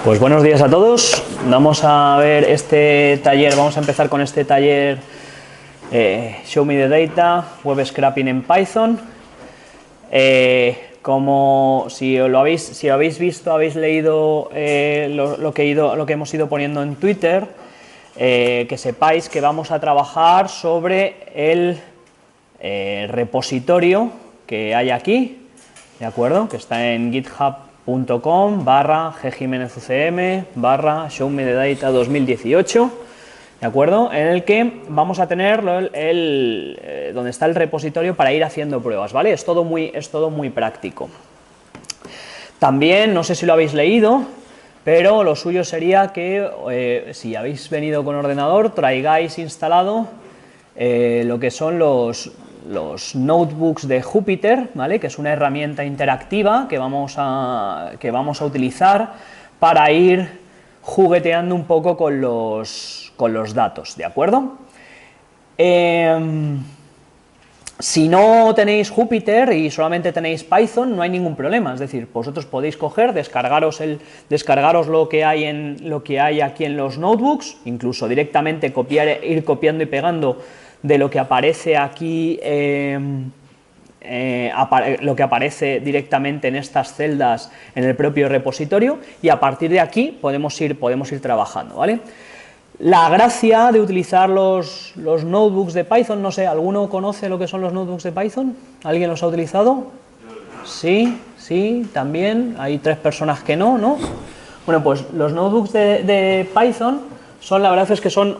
Pues buenos días a todos. Vamos a ver este taller, vamos a empezar con este taller Show Me the Data, Web Scraping en Python. Como si lo habéis visto, habéis leído lo que hemos ido poniendo en Twitter, que sepáis que vamos a trabajar sobre el repositorio que hay aquí, ¿de acuerdo? Que está en github.com/gjimenez-ucm/showmethedata 2018, ¿de acuerdo? En el que vamos a tener donde está el repositorio para ir haciendo pruebas, ¿vale? Es todo muy práctico. También, no sé si lo habéis leído, pero lo suyo sería que si habéis venido con ordenador, traigáis instalado lo que son los notebooks de Jupyter, ¿vale? Que es una herramienta interactiva que vamos a utilizar para ir jugueteando un poco con los datos, ¿de acuerdo? Si no tenéis Jupyter y solamente tenéis Python, no hay ningún problema, es decir, vosotros podéis coger, descargaros lo que hay aquí en los notebooks, incluso directamente ir copiando y pegando de lo que aparece aquí, lo que aparece directamente en estas celdas en el propio repositorio, y a partir de aquí podemos ir trabajando, ¿vale? La gracia de utilizar los notebooks de Python, no sé, ¿alguno conoce lo que son los notebooks de Python? ¿Alguien los ha utilizado? Sí, también, hay 3 personas que no, ¿no? Bueno, pues los notebooks de Python la verdad es que son a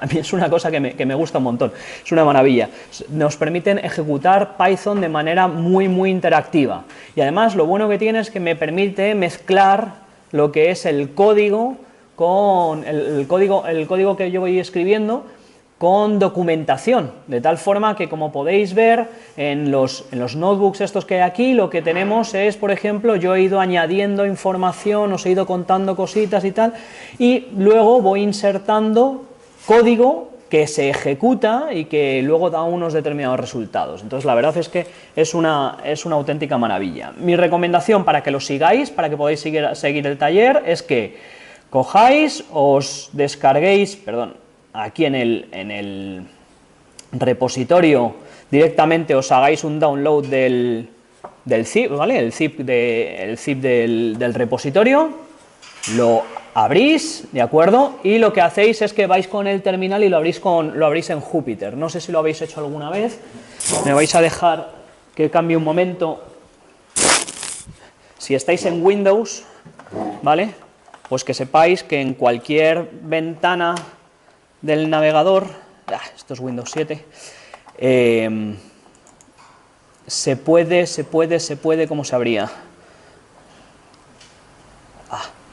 mí es una cosa que me gusta un montón, es una maravilla. Nos permiten ejecutar Python de manera muy interactiva, y además lo bueno que tiene es que me permite mezclar lo que es el código con el código que yo voy escribiendo con documentación, de tal forma que, como podéis ver en los notebooks estos que hay aquí, lo que tenemos es, por ejemplo, yo he ido añadiendo información, os he ido contando cositas y tal, y luego voy insertando código que se ejecuta y que luego da unos determinados resultados. Entonces, la verdad es que es una auténtica maravilla. Mi recomendación para que lo sigáis, para que podáis seguir el taller, es que cojáis, os descarguéis, aquí en el repositorio directamente os hagáis un download del zip, ¿vale? El zip del repositorio, lo abrís, ¿de acuerdo? Y lo que hacéis es que vais con el terminal y lo abrís en Jupyter. No sé si lo habéis hecho alguna vez. Me vais a dejar que cambie un momento. Si estáis en Windows, ¿vale? Pues que sepáis que en cualquier ventana del navegador, esto es Windows 7, se puede, ¿cómo se abría?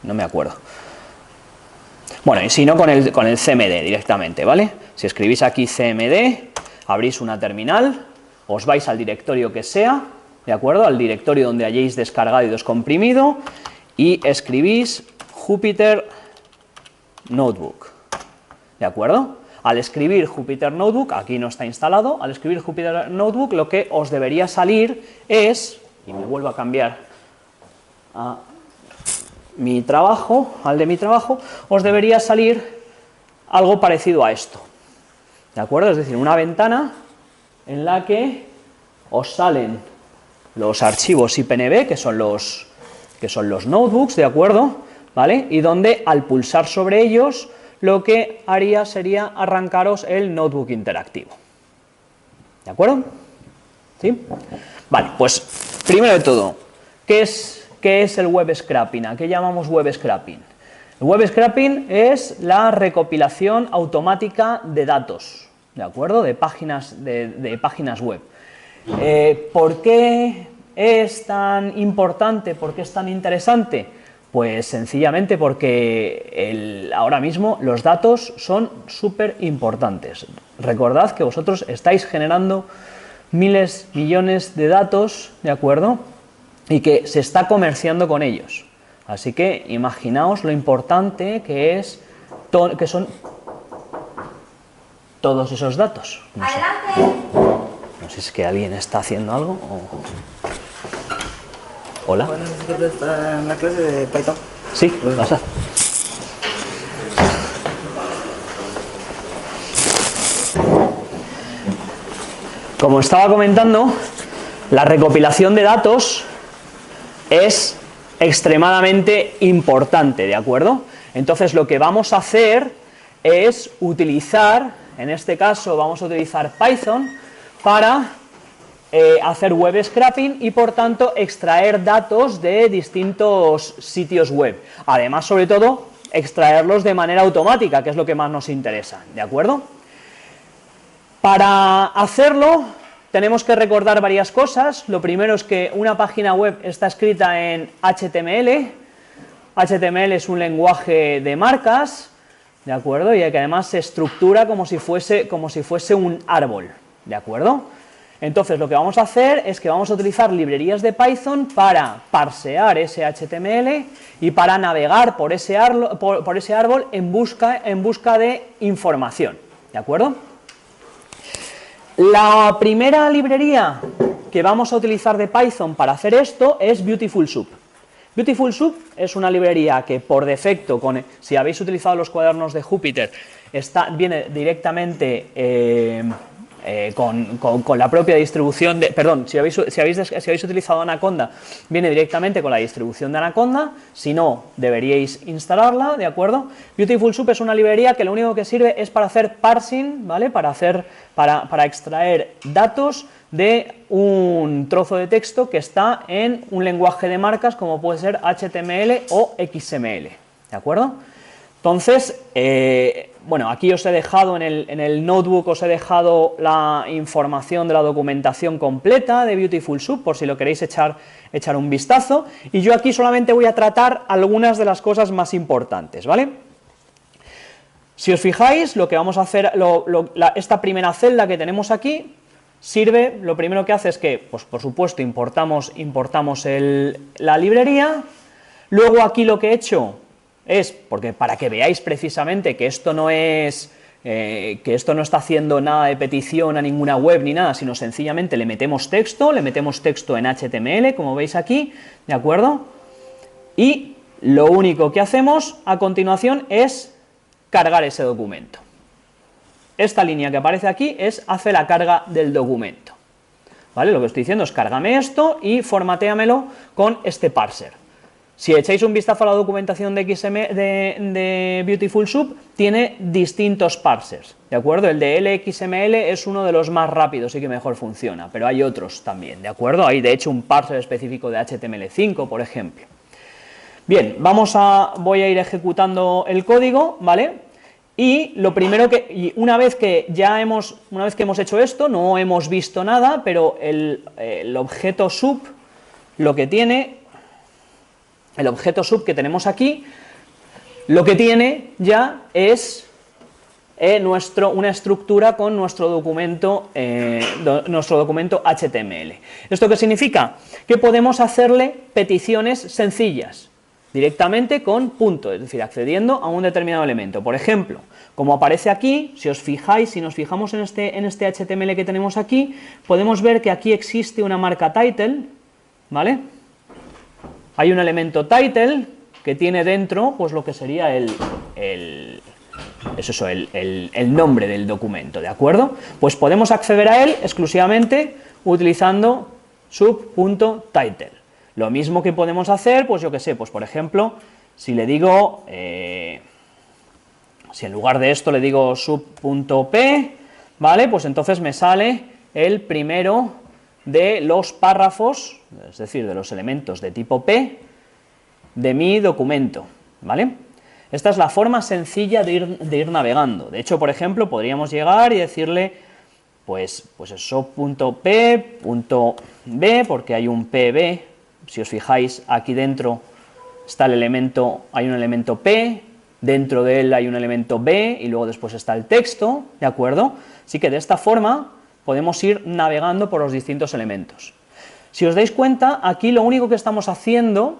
No me acuerdo. Bueno, y si no, con el CMD directamente, ¿vale? Si escribís aquí CMD, abrís una terminal, os vais al directorio que sea, ¿de acuerdo? Al directorio donde hayáis descargado y descomprimido, y escribís Jupyter Notebook, ¿de acuerdo? Al escribir Jupyter Notebook, aquí no está instalado, al escribir Jupyter Notebook lo que os debería salir es, y me vuelvo a cambiar a mi trabajo, os debería salir algo parecido a esto, ¿de acuerdo? Es decir, una ventana en la que os salen los archivos IPNB, que son los notebooks, ¿de acuerdo? ¿Vale? Y donde al pulsar sobre ellos lo que haría sería arrancaros el notebook interactivo, ¿de acuerdo? ¿Sí? Vale, pues primero de todo, ¿qué es el web scraping? ¿A qué llamamos web scraping? El web scraping es la recopilación automática de datos, ¿de acuerdo? De páginas web. ¿Por qué es tan importante? ¿Por qué es tan interesante? Pues sencillamente porque ahora mismo los datos son súper importantes. Recordad que vosotros estáis generando miles, millones de datos, ¿de acuerdo? Y que se está comerciando con ellos. Así que imaginaos lo importante que son todos esos datos. No sé si es que alguien está haciendo algo o... Hola. Bueno, siempre está en la clase de Python. Sí, pasa. Como estaba comentando, la recopilación de datos es extremadamente importante, ¿de acuerdo? Entonces lo que vamos a hacer es utilizar, en este caso vamos a utilizar Python para hacer web scraping y por tanto extraer datos de distintos sitios web. Además, sobre todo, extraerlos de manera automática, que es lo que más nos interesa, ¿de acuerdo? Para hacerlo tenemos que recordar varias cosas. Lo primero es que una página web está escrita en HTML. HTML es un lenguaje de marcas, ¿de acuerdo? Y que además se estructura como si fuese un árbol, ¿de acuerdo? Entonces lo que vamos a hacer es que vamos a utilizar librerías de Python para parsear ese HTML y para navegar por ese árbol en busca de información, ¿de acuerdo? La primera librería que vamos a utilizar de Python para hacer esto es Beautiful Soup. Beautiful Soup es una librería que por defecto, si habéis utilizado los cuadernos de Jupyter, viene directamente con la propia distribución de, perdón, si habéis utilizado Anaconda, viene directamente con la distribución de Anaconda. Si no, deberíais instalarla, ¿de acuerdo? Beautiful Soup es una librería que lo único que sirve es para hacer parsing, ¿vale? Para extraer datos de un trozo de texto que está en un lenguaje de marcas como puede ser HTML o XML, ¿de acuerdo? Entonces, bueno, aquí os he dejado en el notebook, os he dejado la información de la documentación completa de Beautiful Soup, por si lo queréis echar un vistazo, y yo aquí solamente voy a tratar algunas de las cosas más importantes, ¿vale? Si os fijáis, lo que vamos a hacer, esta primera celda que tenemos aquí, sirve, lo primero que hace es que, pues por supuesto, importamos la librería. Luego aquí lo que he hecho es, porque para que veáis precisamente que esto no está haciendo nada de petición a ninguna web ni nada, sino sencillamente le metemos texto en HTML, como veis aquí, ¿de acuerdo? Y lo único que hacemos a continuación es cargar ese documento. Esta línea que aparece aquí hace la carga del documento, ¿vale? Lo que estoy diciendo es cárgame esto y formatéamelo con este parser. Si echáis un vistazo a la documentación de Beautiful Soup, tiene distintos parsers, ¿de acuerdo? El de LXML es uno de los más rápidos y que mejor funciona, pero hay otros también, ¿de acuerdo? Hay de hecho un parser específico de HTML5, por ejemplo. Bien, voy a ir ejecutando el código, ¿vale? Y lo primero una vez que hemos hecho esto, no hemos visto nada, pero el objeto sub, lo que tiene, el objeto sub que tenemos aquí, lo que tiene ya es una estructura con nuestro documento HTML. ¿Esto qué significa? Que podemos hacerle peticiones sencillas, directamente con punto, es decir, accediendo a un determinado elemento. Por ejemplo, como aparece aquí, si nos fijamos en este HTML que tenemos aquí, podemos ver que aquí existe una marca title, ¿vale? Hay un elemento title que tiene dentro, pues lo que sería el nombre del documento, ¿de acuerdo? Pues podemos acceder a él exclusivamente utilizando sub.title. Lo mismo que podemos hacer, pues yo qué sé, pues por ejemplo, si le digo, si en lugar de esto le digo sub.p, ¿vale? Pues entonces me sale el primero de los párrafos, es decir, de los elementos de tipo P de mi documento, ¿vale? Esta es la forma sencilla de ir navegando. De hecho, por ejemplo, podríamos llegar y decirle, pues eso, .p.b, porque hay un pb. Si os fijáis, aquí dentro está hay un elemento P, dentro de él hay un elemento B y luego después está el texto, ¿de acuerdo? Así que de esta forma podemos ir navegando por los distintos elementos. Si os dais cuenta, aquí lo único que estamos haciendo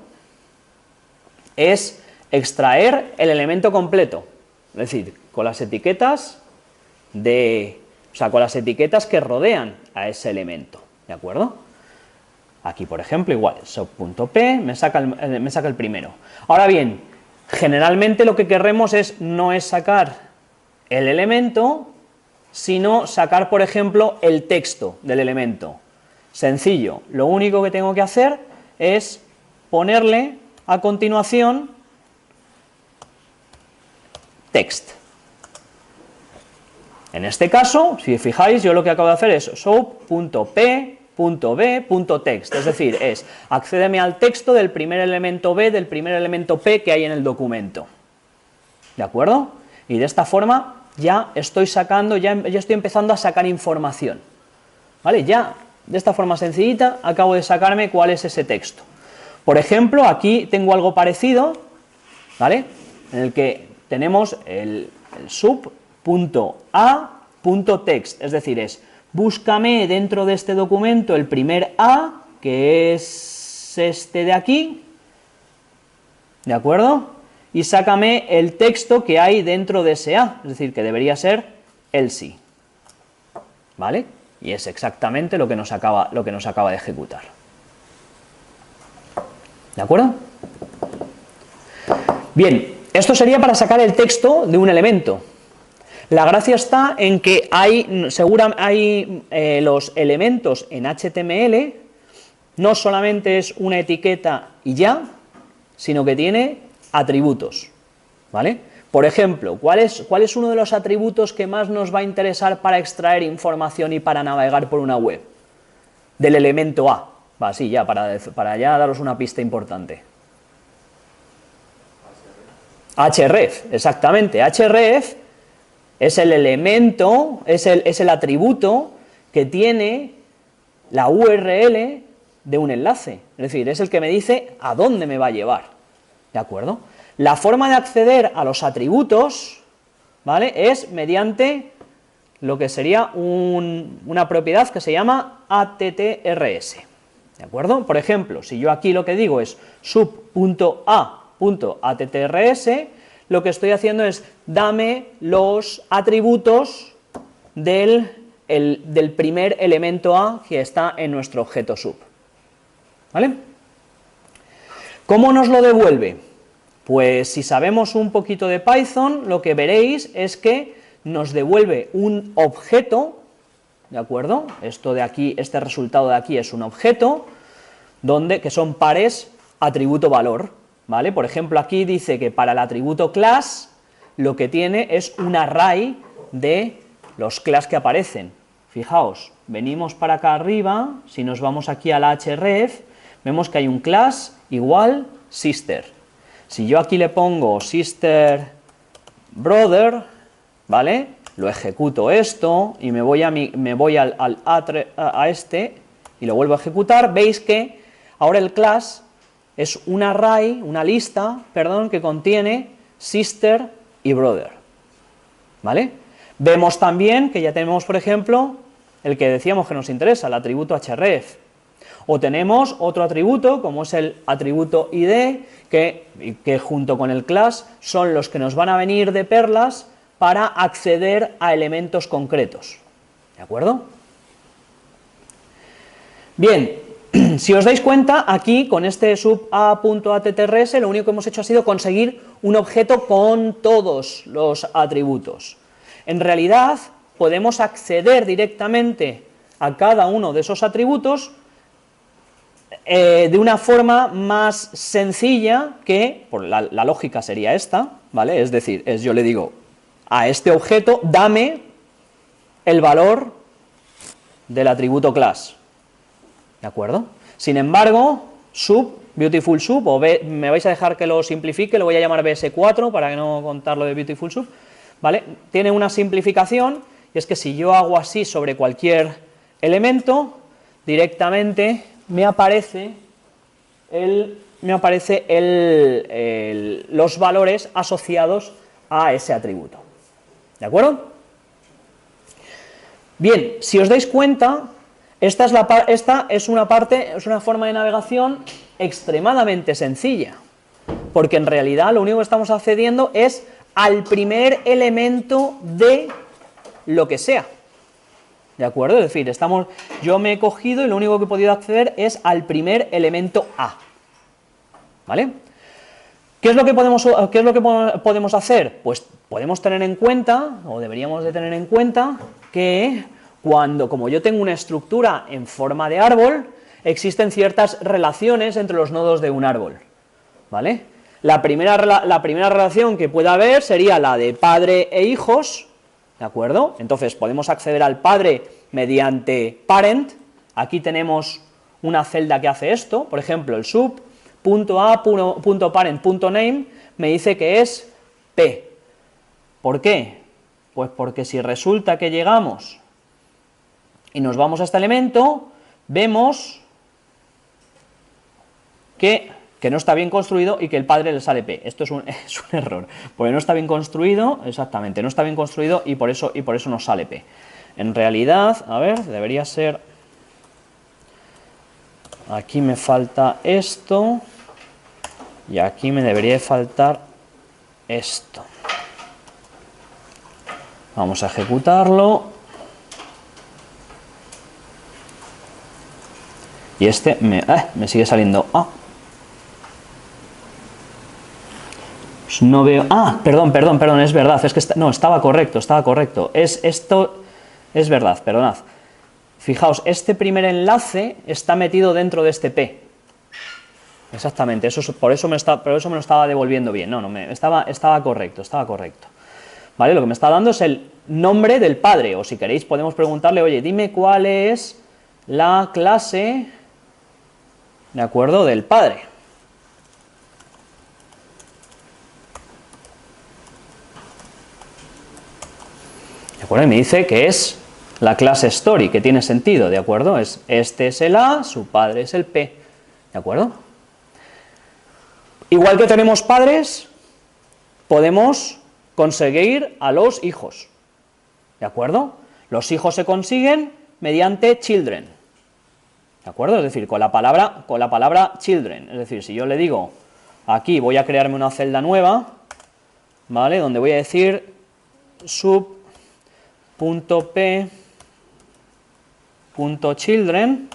es extraer el elemento completo, es decir, con las etiquetas con las etiquetas que rodean a ese elemento, ¿de acuerdo? Aquí, por ejemplo, igual, sub.p me saca el primero. Ahora bien, generalmente lo que querremos no es sacar el elemento, sino sacar, por ejemplo, el texto del elemento. Sencillo, lo único que tengo que hacer es ponerle a continuación text. En este caso, si fijáis, yo lo que acabo de hacer es sub.p.b.text, es decir, accédeme al texto del primer elemento b, del primer elemento p que hay en el documento. ¿De acuerdo? Y de esta forma ya estoy sacando, ya estoy empezando a sacar información. ¿Vale? Ya, de esta forma sencillita, acabo de sacarme cuál es ese texto. Por ejemplo, aquí tengo algo parecido, ¿vale? En el que tenemos el sub.a.text, es decir, búscame dentro de este documento el primer A, que es este de aquí, ¿de acuerdo? Y sácame el texto que hay dentro de ese A, es decir, que debería ser el sí, ¿vale? Y es exactamente lo que nos acaba de ejecutar. ¿De acuerdo? Bien, esto sería para sacar el texto de un elemento. La gracia está en que los elementos en HTML no solamente es una etiqueta y ya, sino que tiene atributos, ¿vale? Por ejemplo, ¿cuál es uno de los atributos que más nos va a interesar para extraer información y para navegar por una web? Del elemento A. Va, sí, ya, para ya daros una pista importante. href, exactamente. Href es el elemento, es el atributo que tiene la URL de un enlace. Es decir, es el que me dice a dónde me va a llevar. ¿De acuerdo? La forma de acceder a los atributos, ¿vale?, es mediante lo que sería una propiedad que se llama attrs. ¿De acuerdo? Por ejemplo, si yo aquí lo que digo es sub.a.attrs, lo que estoy haciendo es dame los atributos del primer elemento A que está en nuestro objeto sub. ¿Vale? ¿Cómo nos lo devuelve? Pues si sabemos un poquito de Python, lo que veréis es que nos devuelve un objeto, ¿de acuerdo? Esto de aquí, este resultado de aquí es un objeto, que son pares atributo-valor, ¿vale? Por ejemplo, aquí dice que para el atributo class lo que tiene es un array de los class que aparecen. Fijaos, venimos para acá arriba, si nos vamos aquí a la href, vemos que hay un class igual sister. Si yo aquí le pongo sister brother, ¿vale?, lo ejecuto esto y me voy a este y lo vuelvo a ejecutar, veis que ahora el class es un array, una lista, perdón, que contiene sister y brother, ¿vale? Vemos también que ya tenemos, por ejemplo, el que decíamos que nos interesa, el atributo href, o tenemos otro atributo, como es el atributo id, que junto con el class son los que nos van a venir de perlas para acceder a elementos concretos, ¿de acuerdo? Bien, si os dais cuenta, aquí con este sub.a.attrs lo único que hemos hecho ha sido conseguir un objeto con todos los atributos. En realidad, podemos acceder directamente a cada uno de esos atributos de una forma más sencilla que, la lógica sería esta, ¿vale? Es decir, yo le digo a este objeto, dame el valor del atributo class, ¿de acuerdo? Sin embargo, beautiful sub, o me vais a dejar que lo simplifique, lo voy a llamar bs4 para que no contar lo de beautiful sub, ¿vale? Tiene una simplificación, y es que si yo hago así sobre cualquier elemento, directamente me aparece los valores asociados a ese atributo. ¿De acuerdo? Bien, si os dais cuenta, esta es una forma de navegación extremadamente sencilla, porque en realidad lo único que estamos accediendo es al primer elemento de lo que sea. ¿de acuerdo? Es decir, yo me he cogido y lo único que he podido acceder es al primer elemento A, ¿vale? ¿Qué es lo que podemos hacer? Pues podemos tener en cuenta, o deberíamos de tener en cuenta, que como yo tengo una estructura en forma de árbol, existen ciertas relaciones entre los nodos de un árbol, ¿vale? La primera relación que pueda haber sería la de padre e hijos, ¿de acuerdo? Entonces podemos acceder al padre mediante parent. Aquí tenemos una celda que hace esto, por ejemplo, el sub.a.parent.name me dice que es P. ¿Por qué? Pues porque si resulta que llegamos y nos vamos a este elemento, vemos que no está bien construido y que el padre le sale P. Esto es un error, porque no está bien construido, exactamente, no está bien construido y por eso nos sale P. En realidad, a ver, debería ser... Aquí me falta esto y aquí me debería de faltar esto. Vamos a ejecutarlo. Y este me sigue saliendo A. Pues no veo... Ah, perdón, es verdad, es que estaba correcto. Esto es verdad, perdonad. Fijaos, este primer enlace está metido dentro de este P. Exactamente, por eso me lo estaba devolviendo bien. Estaba correcto. ¿Vale? Lo que me está dando es el nombre del padre, o si queréis podemos preguntarle, oye, dime cuál es la clase, ¿de acuerdo?, del padre. ¿De acuerdo? Y me dice que es la clase story, que tiene sentido, ¿de acuerdo? Este es el A, su padre es el P, ¿de acuerdo? Igual que tenemos padres, podemos conseguir a los hijos, ¿de acuerdo? Los hijos se consiguen mediante children, ¿de acuerdo? Es decir, con la palabra children, es decir, si yo le digo, aquí voy a crearme una celda nueva, ¿vale? Donde voy a decir sub.p.children,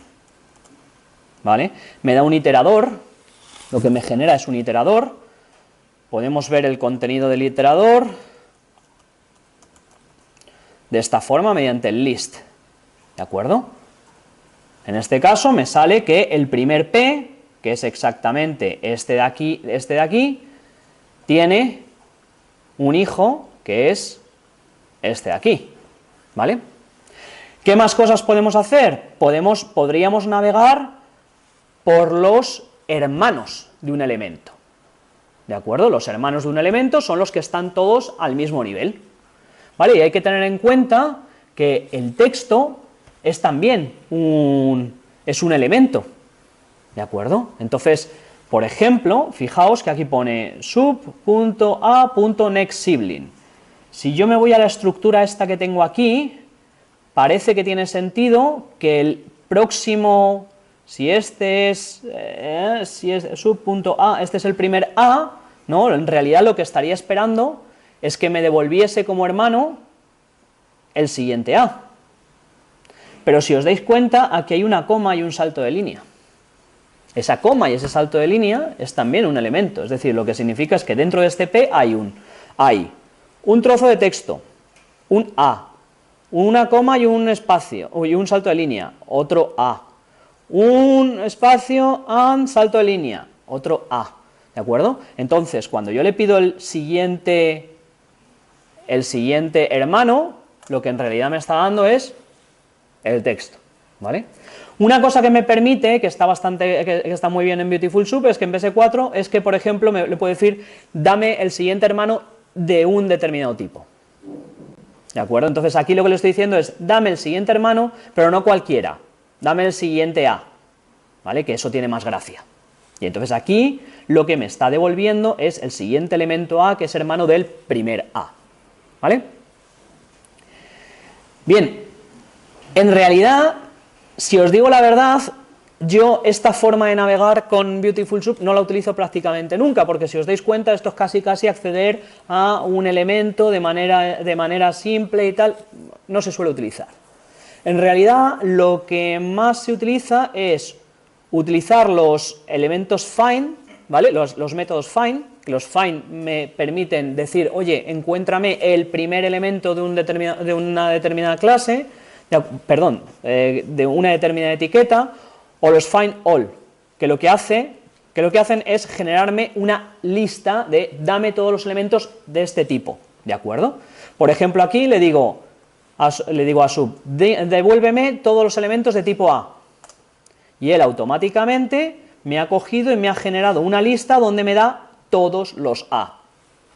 ¿vale? Me da un iterador, lo que me genera es un iterador, podemos ver el contenido del iterador de esta forma mediante el list, ¿de acuerdo? En este caso me sale que el primer P, que es exactamente este de aquí, tiene un hijo que es este de aquí, ¿vale? ¿Qué más cosas podemos hacer? Podríamos navegar por los hermanos de un elemento, ¿de acuerdo? Los hermanos de un elemento son los que están todos al mismo nivel, ¿vale? Y hay que tener en cuenta que el texto es también un elemento, ¿de acuerdo? Entonces, por ejemplo, fijaos que aquí pone sub.a.nextSibling. Si yo me voy a la estructura esta que tengo aquí, parece que tiene sentido que el próximo, si este es sub.a, este es el primer A, ¿no? En realidad lo que estaría esperando es que me devolviese como hermano el siguiente A. Pero si os dais cuenta, aquí hay una coma y un salto de línea. Esa coma y ese salto de línea es también un elemento, es decir, lo que significa es que dentro de este P hay un trozo de texto, un A, una coma y un espacio, y un salto de línea, otro A, un espacio, and, salto de línea, otro A, ¿de acuerdo? Entonces, cuando yo le pido el siguiente hermano, lo que en realidad me está dando es el texto, ¿vale? Una cosa que me permite, que está muy bien en Beautiful Soup, es que en BS4 es que, por ejemplo, le puedo decir, dame el siguiente hermano de un determinado tipo, ¿de acuerdo? Entonces aquí lo que le estoy diciendo es, dame el siguiente hermano, pero no cualquiera, dame el siguiente A, ¿vale? Que eso tiene más gracia. Y entonces aquí lo que me está devolviendo es el siguiente elemento A, que es hermano del primer A, ¿vale? Bien, en realidad, si os digo la verdad, yo esta forma de navegar con Beautiful Soup no la utilizo prácticamente nunca, porque si os dais cuenta, esto es casi acceder a un elemento de manera simple y tal, no se suele utilizar. En realidad, lo que más se utiliza es utilizar los elementos find, ¿vale? Los métodos find, que los find me permiten decir, oye, encuéntrame el primer elemento de una determinada clase, de una determinada etiqueta, o los find all, que lo que hacen es generarme una lista de dame todos los elementos de este tipo, ¿de acuerdo? Por ejemplo, aquí le digo a sub, devuélveme todos los elementos de tipo A, y él automáticamente me ha cogido y me ha generado una lista donde me da todos los A.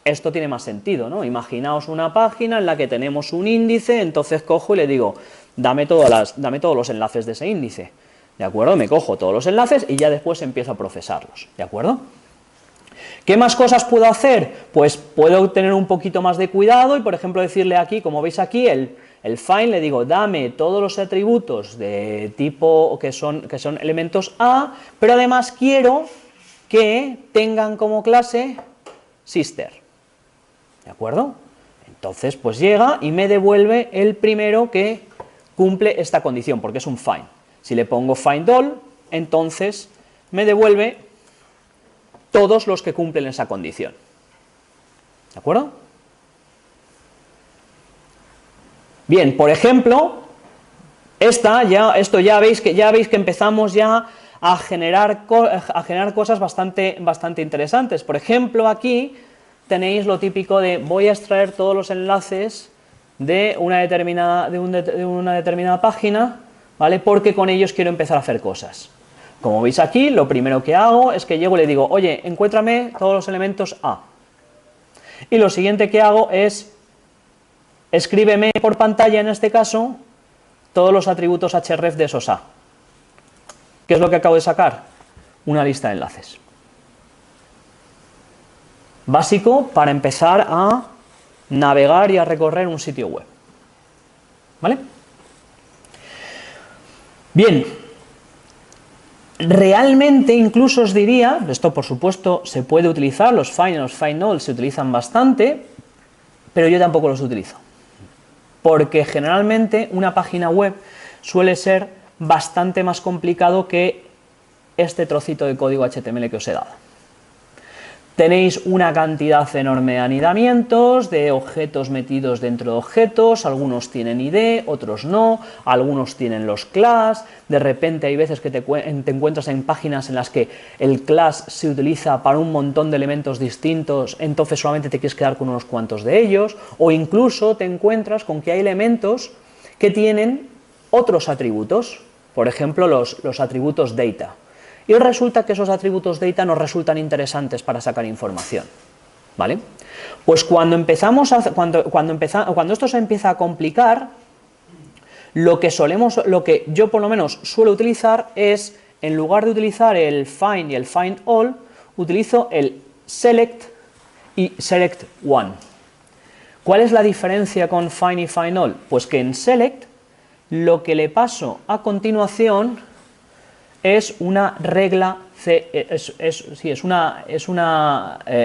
Esto tiene más sentido, ¿no? Imaginaos una página en la que tenemos un índice, entonces cojo y le digo, dame todos los enlaces de ese índice, ¿de acuerdo? Me cojo todos los enlaces y ya después empiezo a procesarlos, ¿de acuerdo? ¿Qué más cosas puedo hacer? Pues puedo tener un poquito más de cuidado y, por ejemplo, decirle aquí, como veis aquí, el find, le digo, dame todos los atributos de tipo que son elementos A, pero además quiero que tengan como clase sister, ¿de acuerdo? Entonces, pues llega y me devuelve el primero que cumple esta condición, porque es un find. Si le pongo find all, entonces me devuelve todos los que cumplen esa condición, ¿de acuerdo? Bien, por ejemplo, esto ya veis que empezamos ya a generar cosas bastante interesantes. Por ejemplo, aquí tenéis lo típico de voy a extraer todos los enlaces de una determinada página, ¿vale? Porque con ellos quiero empezar a hacer cosas. Como veis aquí, lo primero que hago es que llego y le digo, oye, encuéntrame todos los elementos A. Y lo siguiente que hago es escríbeme por pantalla, en este caso, todos los atributos href de esos A. ¿Qué es lo que acabo de sacar? Una lista de enlaces. Básico para empezar a navegar y a recorrer un sitio web. ¿Vale? Bien. Realmente incluso os diría, esto por supuesto se puede utilizar, los find y los find all se utilizan bastante, pero yo tampoco los utilizo. Porque generalmente una página web suele ser bastante más complicado que este trocito de código HTML que os he dado. Tenéis una cantidad enorme de anidamientos, de objetos metidos dentro de objetos, algunos tienen ID, otros no, algunos tienen los class, de repente hay veces que te encuentras en páginas en las que el class se utiliza para un montón de elementos distintos, entonces solamente te quieres quedar con unos cuantos de ellos, o incluso te encuentras con que hay elementos que tienen otros atributos, por ejemplo los atributos data. Y resulta que esos atributos data nos resultan interesantes para sacar información, ¿vale? Pues cuando esto se empieza a complicar, lo que yo por lo menos suelo utilizar es, en lugar de utilizar el find y el find all, utilizo el select y select one. ¿Cuál es la diferencia con find y find all? Pues que en select lo que le paso a continuación es una regla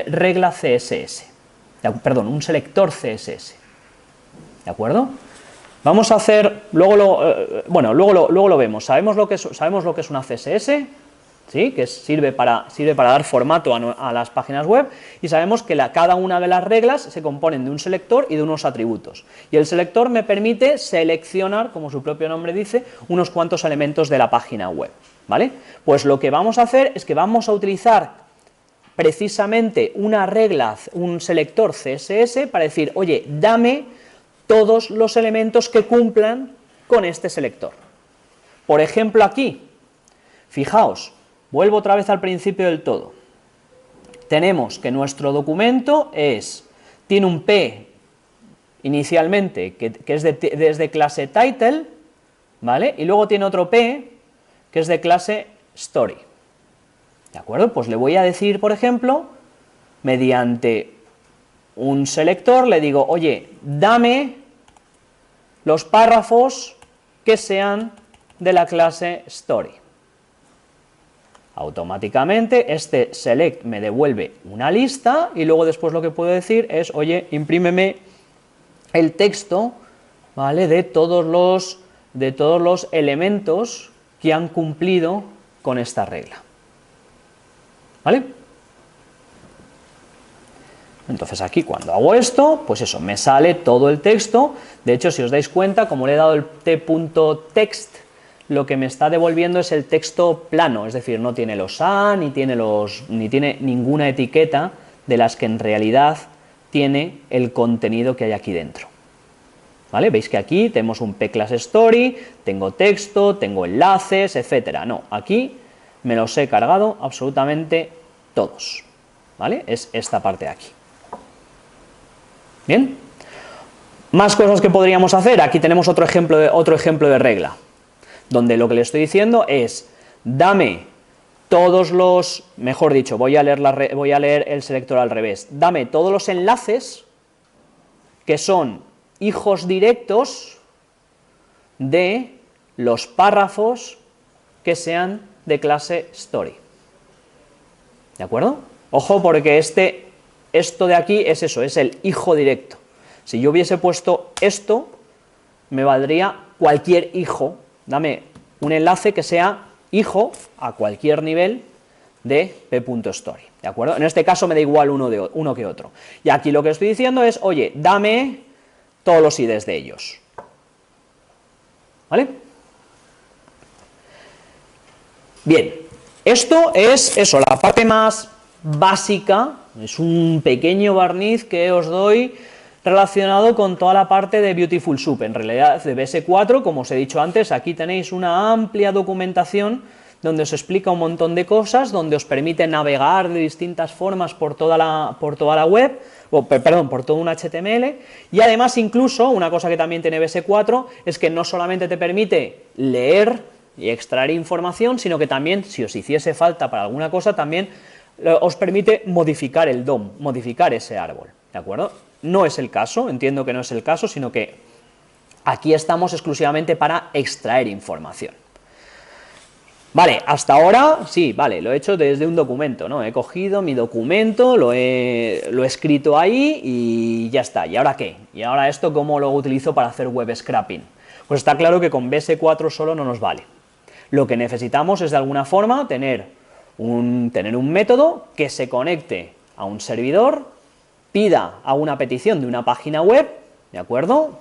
regla CSS, perdón, un selector CSS, ¿de acuerdo? Vamos a hacer, luego lo vemos. Sabemos lo que es una CSS, ¿sí? Que sirve para dar formato a las páginas web, y sabemos que cada una de las reglas se componen de un selector y de unos atributos. Y el selector me permite seleccionar, como su propio nombre dice, unos cuantos elementos de la página web, ¿vale? Pues lo que vamos a hacer es que vamos a utilizar precisamente una regla, un selector CSS, para decir, oye, dame todos los elementos que cumplan con este selector. Por ejemplo, aquí, fijaos, vuelvo otra vez al principio del todo. Tenemos que nuestro documento tiene un P inicialmente, que es de clase title, ¿vale? Y luego tiene otro P, que es de clase story. ¿De acuerdo? Pues le voy a decir, por ejemplo, mediante un selector, le digo, oye, dame los párrafos que sean de la clase story. Automáticamente este select me devuelve una lista y luego después lo que puedo decir es, oye, imprímeme el texto, ¿vale?, de todos los de todos los elementos que han cumplido con esta regla. ¿Vale? Entonces aquí cuando hago esto, pues eso, me sale todo el texto. De hecho, si os dais cuenta, como le he dado el t.text, lo que me está devolviendo es el texto plano, es decir, no tiene los a, ni tiene ninguna etiqueta de las que en realidad tiene el contenido que hay aquí dentro. ¿Vale? Veis que aquí tenemos un pClassStory, tengo texto, tengo enlaces, etcétera. No, aquí me los he cargado absolutamente todos. ¿Vale? Es esta parte de aquí. ¿Bien? Más cosas que podríamos hacer. Aquí tenemos otro ejemplo de regla, donde lo que le estoy diciendo es, dame todos los, mejor dicho, voy a leer el selector al revés, dame todos los enlaces que son hijos directos de los párrafos que sean de clase story. ¿De acuerdo? Ojo, porque esto de aquí es eso, es el hijo directo. Si yo hubiese puesto esto, me valdría cualquier hijo. Dame un enlace que sea hijo a cualquier nivel de p.story. ¿De acuerdo? En este caso me da igual uno que otro. Y aquí lo que estoy diciendo es, oye, dame todos los IDs de ellos. ¿Vale? Bien, esto es eso, la parte más básica, es un pequeño barniz que os doy relacionado con toda la parte de Beautiful Soup. En realidad, de BS4, como os he dicho antes, aquí tenéis una amplia documentación donde os explica un montón de cosas, donde os permite navegar de distintas formas por toda la web, por todo un HTML, y además incluso, una cosa que también tiene BS4, es que no solamente te permite leer y extraer información, sino que también, si os hiciese falta para alguna cosa, también os permite modificar el DOM, modificar ese árbol, ¿de acuerdo? No es el caso, entiendo que no es el caso, sino que aquí estamos exclusivamente para extraer información. Vale, hasta ahora, sí, vale, lo he hecho desde un documento, ¿no? He cogido mi documento, lo he escrito ahí y ya está. ¿Y ahora qué? ¿Y ahora esto cómo lo utilizo para hacer web scraping? Pues está claro que con BS4 solo no nos vale. Lo que necesitamos es de alguna forma tener un método que se conecte a un servidor, pida a una petición de una página web, ¿de acuerdo?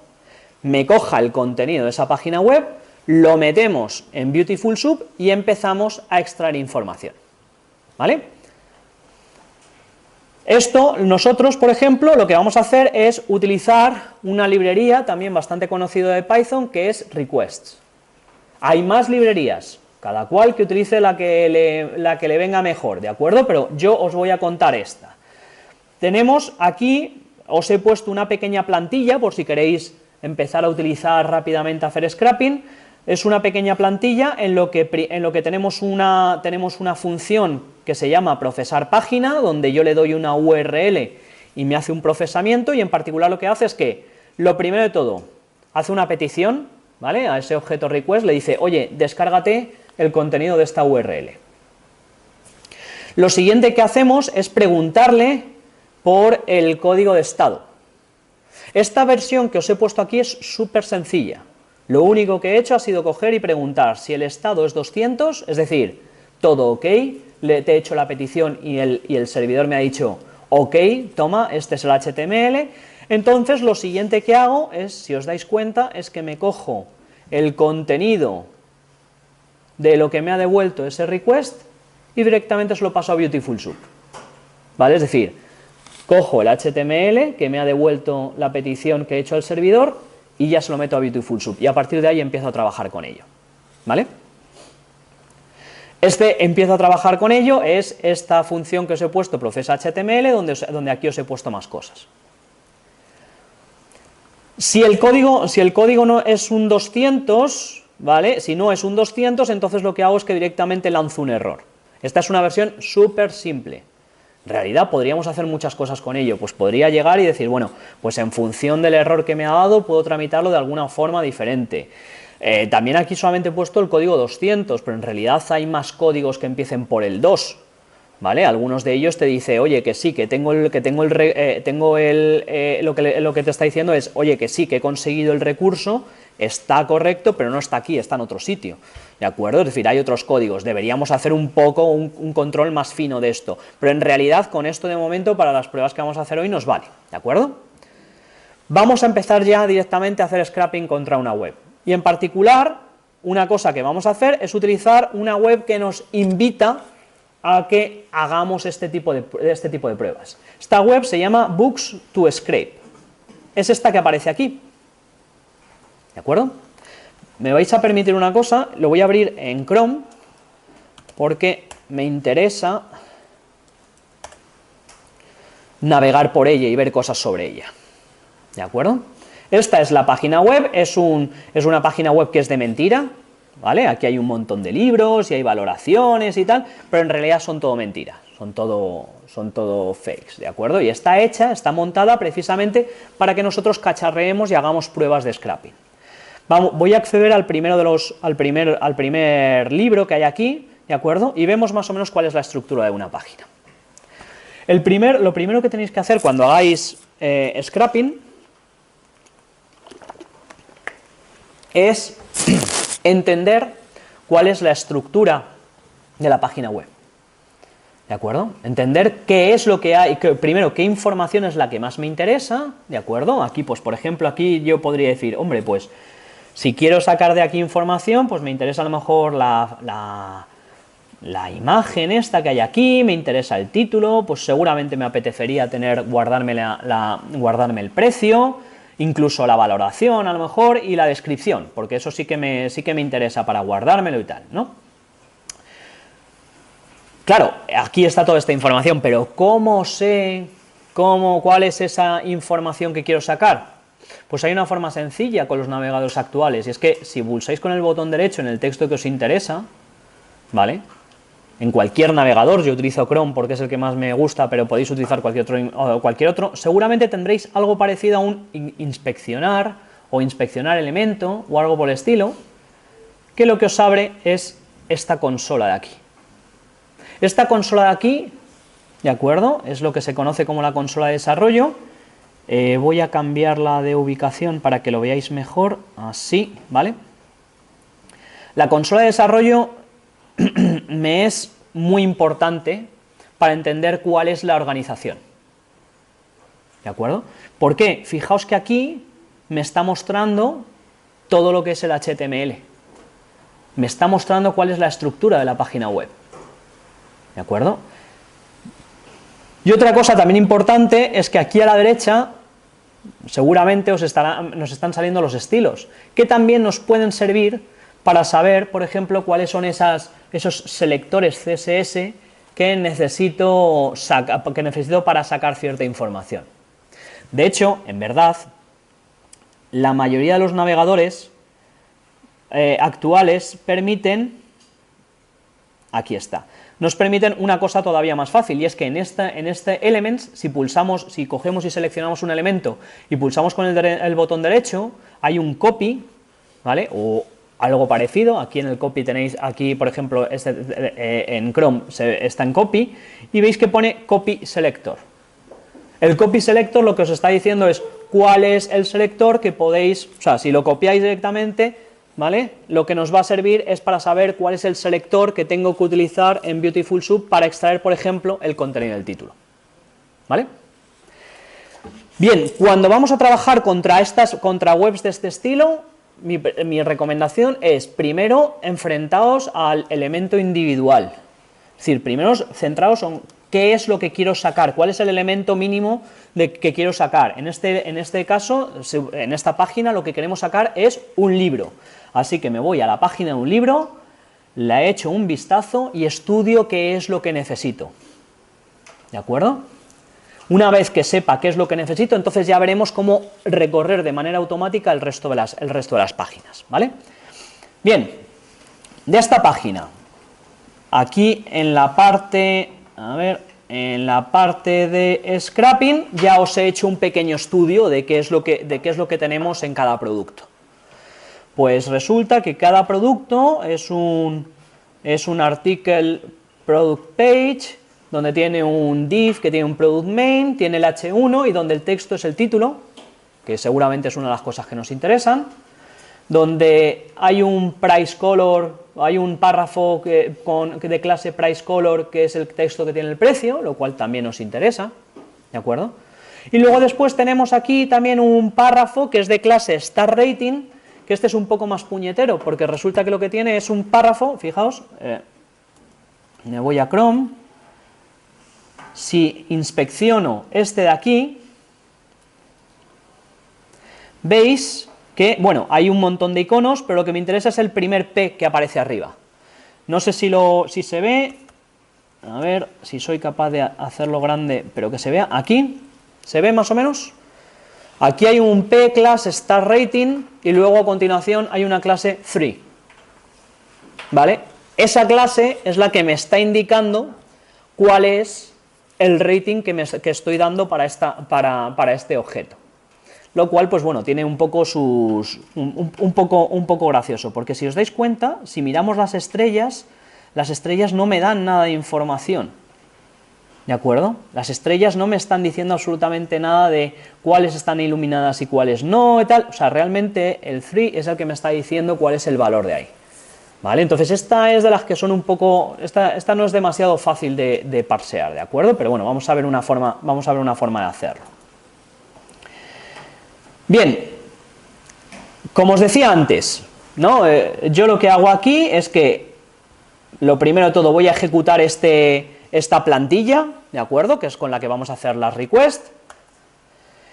Me coja el contenido de esa página web, lo metemos en Beautiful Soup y empezamos a extraer información, ¿vale? Esto, nosotros, por ejemplo, lo que vamos a hacer es utilizar una librería también bastante conocida de Python, que es requests. Hay más librerías, cada cual que utilice la que le venga mejor, ¿de acuerdo? Pero yo os voy a contar esta. Tenemos aquí, os he puesto una pequeña plantilla, por si queréis empezar a utilizar rápidamente hacer scrapping. Es una pequeña plantilla en lo que tenemos una función que se llama procesar página, donde yo le doy una URL y me hace un procesamiento, y en particular lo que hace es que, lo primero de todo, hace una petición, ¿vale? A ese objeto request le dice, oye, descárgate el contenido de esta URL. Lo siguiente que hacemos es preguntarle por el código de estado. Esta versión que os he puesto aquí es súper sencilla. Lo único que he hecho ha sido coger y preguntar si el estado es 200, es decir, todo ok, te he hecho la petición y el servidor me ha dicho, ok, toma, este es el HTML. Entonces lo siguiente que hago es, si os dais cuenta, es que me cojo el contenido de lo que me ha devuelto ese request y directamente se lo paso a Beautiful Soup. ¿Vale? Es decir, cojo el HTML que me ha devuelto la petición que he hecho al servidor y ya se lo meto a Beautiful Soup, y a partir de ahí empiezo a trabajar con ello, ¿vale? Empiezo a trabajar con ello es esta función que os he puesto, procesa HTML, donde aquí os he puesto más cosas. Si el código no es un 200, ¿vale? Si no es un 200, entonces lo que hago es que directamente lanzo un error. Esta es una versión súper simple. En realidad podríamos hacer muchas cosas con ello, pues podría llegar y decir, bueno, pues en función del error que me ha dado puedo tramitarlo de alguna forma diferente. También aquí solamente he puesto el código 200, pero en realidad hay más códigos que empiecen por el 2, ¿vale? Algunos de ellos te dice, oye, que sí, lo que te está diciendo es, oye, que sí, que he conseguido el recurso está correcto, pero no está aquí, está en otro sitio, ¿de acuerdo? Es decir, hay otros códigos, deberíamos hacer un poco un control más fino de esto, pero en realidad con esto de momento para las pruebas que vamos a hacer hoy nos vale, ¿de acuerdo? Vamos a empezar ya directamente a hacer scrapping contra una web, y en particular, una cosa que vamos a hacer es utilizar una web que nos invita a que hagamos este tipo de pruebas. Esta web se llama Books to Scrape, es esta que aparece aquí, ¿de acuerdo? Me vais a permitir una cosa, lo voy a abrir en Chrome, porque me interesa navegar por ella y ver cosas sobre ella, ¿de acuerdo? Esta es la página web, es una página web que es de mentira, ¿vale? Aquí hay un montón de libros y hay valoraciones y tal, pero en realidad son todo mentiras, son todo fakes, ¿de acuerdo? Y está hecha, está montada precisamente para que nosotros cacharreemos y hagamos pruebas de scrapping. Voy a acceder al primer libro que hay aquí, ¿de acuerdo? Y vemos más o menos cuál es la estructura de una página. Lo primero que tenéis que hacer cuando hagáis scrapping es entender cuál es la estructura de la página web, ¿de acuerdo? Entender qué es lo que hay, primero, qué información es la que más me interesa, ¿de acuerdo? Aquí, pues, por ejemplo, aquí yo podría decir, hombre, pues, si quiero sacar de aquí información, pues me interesa a lo mejor la imagen esta que hay aquí, me interesa el título, pues seguramente me apetecería guardarme el precio, incluso la valoración a lo mejor y la descripción, porque eso sí que me interesa para guardármelo y tal, ¿no? Claro, aquí está toda esta información, pero ¿cómo sé cuál es esa información que quiero sacar? Pues hay una forma sencilla con los navegadores actuales, y es que si pulsáis con el botón derecho en el texto que os interesa, ¿vale? En cualquier navegador, yo utilizo Chrome porque es el que más me gusta, pero podéis utilizar cualquier otro, seguramente tendréis algo parecido a un inspeccionar o inspeccionar elemento o algo por el estilo, que lo que os abre es esta consola de aquí. Esta consola de aquí, ¿de acuerdo? Es lo que se conoce como la consola de desarrollo. Voy a cambiarla de ubicación para que lo veáis mejor, así, ¿vale? La consola de desarrollo me es muy importante para entender cuál es la organización, ¿de acuerdo? ¿Por qué? Fijaos que aquí me está mostrando todo lo que es el HTML, me está mostrando cuál es la estructura de la página web, ¿de acuerdo? Y otra cosa también importante es que aquí a la derecha seguramente nos están saliendo los estilos, que también nos pueden servir para saber, por ejemplo, cuáles son esos selectores CSS que necesito para sacar cierta información. De hecho, en verdad, la mayoría de los navegadores actuales aquí está, nos permiten una cosa todavía más fácil, y es que en este Elements, si cogemos y seleccionamos un elemento y pulsamos con el botón derecho, hay un copy, ¿vale? O algo parecido, aquí en el copy tenéis, aquí por ejemplo, en Chrome está en copy, y veis que pone copy selector. El copy selector lo que os está diciendo es cuál es el selector que podéis, o sea, si lo copiáis directamente, ¿vale? Lo que nos va a servir es para saber cuál es el selector que tengo que utilizar en Beautiful Soup para extraer, por ejemplo, el contenido del título, ¿vale? Bien, cuando vamos a trabajar contra webs de este estilo, mi recomendación es, primero, enfrentaos al elemento individual, es decir, primero centraos en qué es lo que quiero sacar, cuál es el elemento mínimo que quiero sacar. En este caso, en esta página, lo que queremos sacar es un libro, así que me voy a la página de un libro, le echo un vistazo y estudio qué es lo que necesito, ¿de acuerdo? Una vez que sepa qué es lo que necesito, entonces ya veremos cómo recorrer de manera automática el resto de las páginas, ¿vale? Bien, de esta página, aquí en la parte, en la parte de scrapping ya os he hecho un pequeño estudio de qué es lo que tenemos en cada producto. Pues resulta que cada producto es un article product page, donde tiene un div que tiene un product main, tiene el H1 y donde el texto es el título, que seguramente es una de las cosas que nos interesan. donde hay un price color, hay un párrafo de clase price color que es el texto que tiene el precio, lo cual también nos interesa, ¿de acuerdo? Y luego después tenemos aquí también un párrafo que es de clase star rating, que este es un poco más puñetero, porque resulta que lo que tiene es un párrafo, fijaos, me voy a Chrome, si inspecciono este de aquí, veis que, bueno, hay un montón de iconos, pero lo que me interesa es el primer P que aparece arriba. No sé si se ve, a ver si soy capaz de hacerlo grande, pero que se vea aquí. ¿Se ve más o menos? Aquí hay un P class star rating y luego a continuación hay una clase 3. ¿Vale? Esa clase es la que me está indicando cuál es el rating que estoy dando para este objeto. Lo cual, pues bueno, tiene un poco un poco gracioso, porque si os dais cuenta, si miramos las estrellas no me dan nada de información. ¿De acuerdo? Las estrellas no me están diciendo absolutamente nada de cuáles están iluminadas y cuáles no y tal. O sea, realmente el 3 es el que me está diciendo cuál es el valor de ahí. ¿Vale? Entonces esta es de las que son un poco... Esta no es demasiado fácil de parsear, ¿de acuerdo? Pero bueno, vamos a ver una forma de hacerlo. Bien, como os decía antes, ¿no? Yo lo que hago aquí es que, lo primero de todo, voy a ejecutar esta plantilla, ¿de acuerdo?, que es con la que vamos a hacer las requests,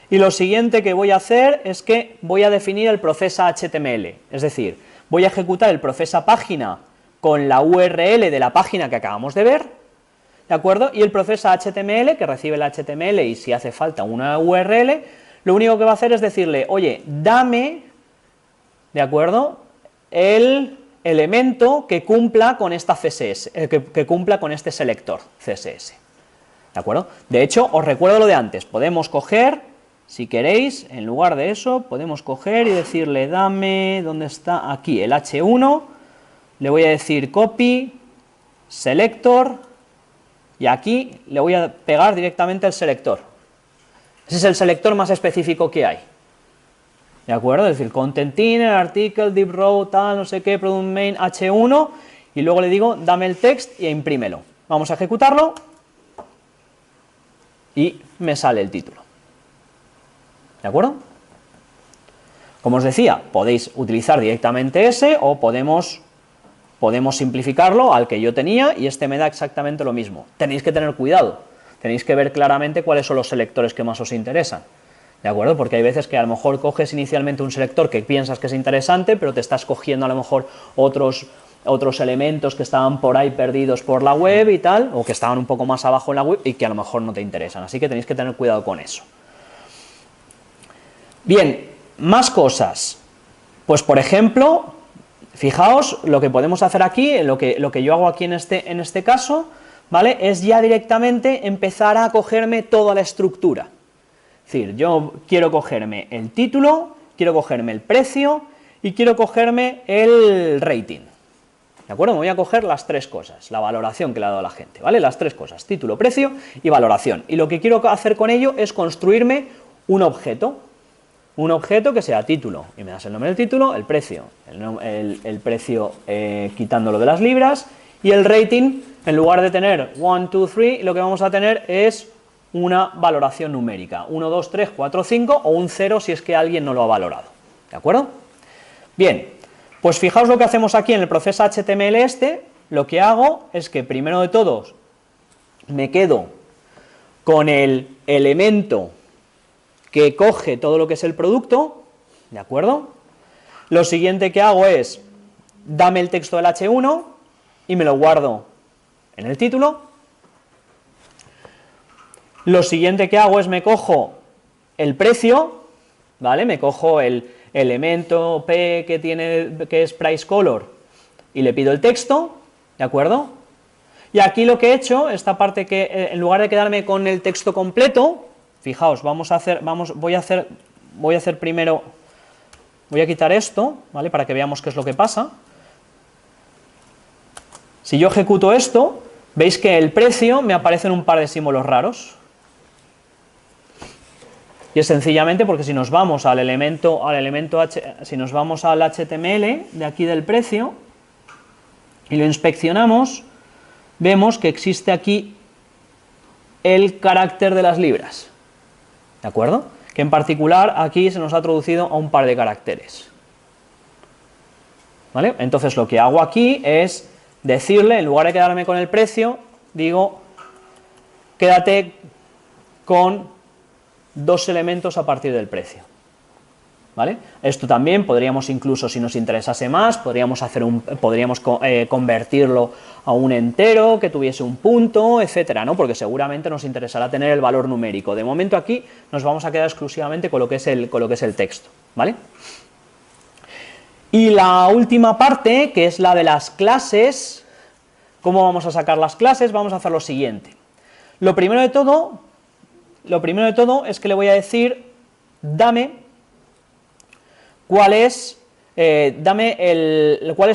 y lo siguiente que voy a hacer es que voy a definir el procesa HTML, es decir, voy a ejecutar el procesa página con la URL de la página que acabamos de ver, ¿de acuerdo?, y el procesa HTML, que recibe el HTML y si hace falta una URL, lo único que va a hacer es decirle, oye, dame, ¿de acuerdo?, el elemento que cumpla con esta CSS, que cumpla con este selector CSS, ¿de acuerdo? De hecho, os recuerdo lo de antes, podemos coger, si queréis, en lugar de eso, podemos coger y decirle, dame, ¿dónde está? Aquí, el H1, le voy a decir copy, selector, y aquí le voy a pegar directamente el selector. Ese es el selector más específico que hay. ¿De acuerdo? Es decir, content inner, article, div row, tal, no sé qué, product main, H1, y luego le digo, dame el text y imprímelo. Vamos a ejecutarlo, y me sale el título. ¿De acuerdo? Como os decía, podéis utilizar directamente ese, o podemos simplificarlo al que yo tenía, y este me da exactamente lo mismo. Tenéis que tener cuidado, tenéis que ver claramente cuáles son los selectores que más os interesan. ¿De acuerdo? Porque hay veces que a lo mejor coges inicialmente un selector que piensas que es interesante, pero te estás cogiendo a lo mejor otros elementos que estaban por ahí perdidos por la web y tal, o que estaban un poco más abajo en la web y que a lo mejor no te interesan. Así que tenéis que tener cuidado con eso. Bien, más cosas. Pues por ejemplo, fijaos lo que podemos hacer aquí, lo que yo hago aquí en este caso, ¿vale? Es ya directamente empezar a cogerme toda la estructura. Es decir, yo quiero cogerme el título, quiero cogerme el precio y quiero cogerme el rating. ¿De acuerdo? Me voy a coger las tres cosas, la valoración que le ha dado la gente, ¿vale? Las tres cosas, título, precio y valoración. Y lo que quiero hacer con ello es construirme un objeto que sea título, y me das el nombre del título, el precio, el precio quitándolo de las libras, y el rating, en lugar de tener 1, 2, 3, lo que vamos a tener es una valoración numérica, 1, 2, 3, 4, 5, o un 0 si es que alguien no lo ha valorado, ¿de acuerdo? Bien, pues fijaos lo que hacemos aquí en el proceso HTML lo que hago es que primero de todos me quedo con el elemento que coge todo lo que es el producto, ¿de acuerdo? Lo siguiente que hago es, dame el texto del H1 y me lo guardo en el título. Lo siguiente que hago es me cojo el precio, ¿vale? Me cojo el elemento P que es price color y le pido el texto, ¿de acuerdo? Y aquí lo que he hecho, esta parte que en lugar de quedarme con el texto completo, fijaos, voy a hacer primero, voy a quitar esto, ¿vale? Para que veamos qué es lo que pasa. Si yo ejecuto esto, veis que el precio me aparecen un par de símbolos raros. Y es sencillamente porque si nos vamos al elemento si nos vamos al HTML de aquí del precio y lo inspeccionamos, vemos que existe aquí el carácter de las libras, ¿de acuerdo? Que en particular aquí se nos ha traducido a un par de caracteres, ¿vale? Entonces lo que hago aquí es decirle, en lugar de quedarme con el precio, digo, quédate con 2 elementos a partir del precio, ¿vale? Esto también podríamos incluso, si nos interesase más, podríamos convertirlo a un entero, que tuviese un punto, etcétera, ¿no? Porque seguramente nos interesará tener el valor numérico. De momento aquí nos vamos a quedar exclusivamente con lo que es el texto, ¿vale? Y la última parte, que es la de las clases. ¿Cómo vamos a sacar las clases? Vamos a hacer lo siguiente. Lo primero de todo es que le voy a decir, dame cuáles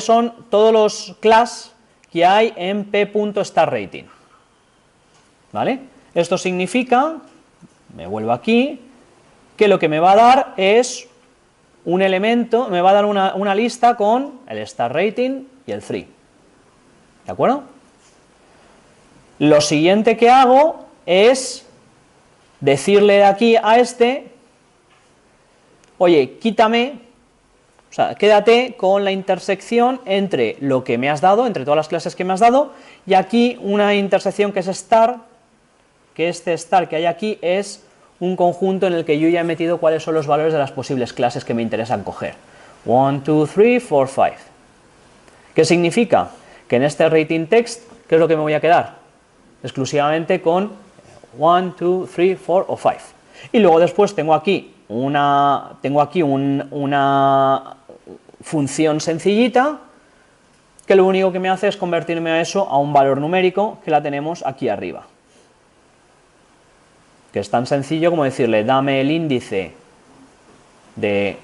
son todos los class que hay en p.starRating, ¿vale? Esto significa, me vuelvo aquí, que lo que me va a dar es un elemento, me va a dar una lista con el starRating y el 3, ¿de acuerdo? Lo siguiente que hago es decirle de aquí a este, oye, quédate con la intersección entre lo que me has dado, entre todas las clases que me has dado, y aquí una intersección que es star, que este star que hay aquí es un conjunto en el que yo ya he metido cuáles son los valores de las posibles clases que me interesan coger. 1, 2, 3, 4, 5. ¿Qué significa? Que en este rating text, ¿qué es lo que me voy a quedar? Exclusivamente con 1, 2, 3, 4 o 5. Y luego después tengo aquí una función sencillita que lo único que me hace es convertirme a eso a un valor numérico que la tenemos aquí arriba. Que es tan sencillo como decirle, dame el índice dame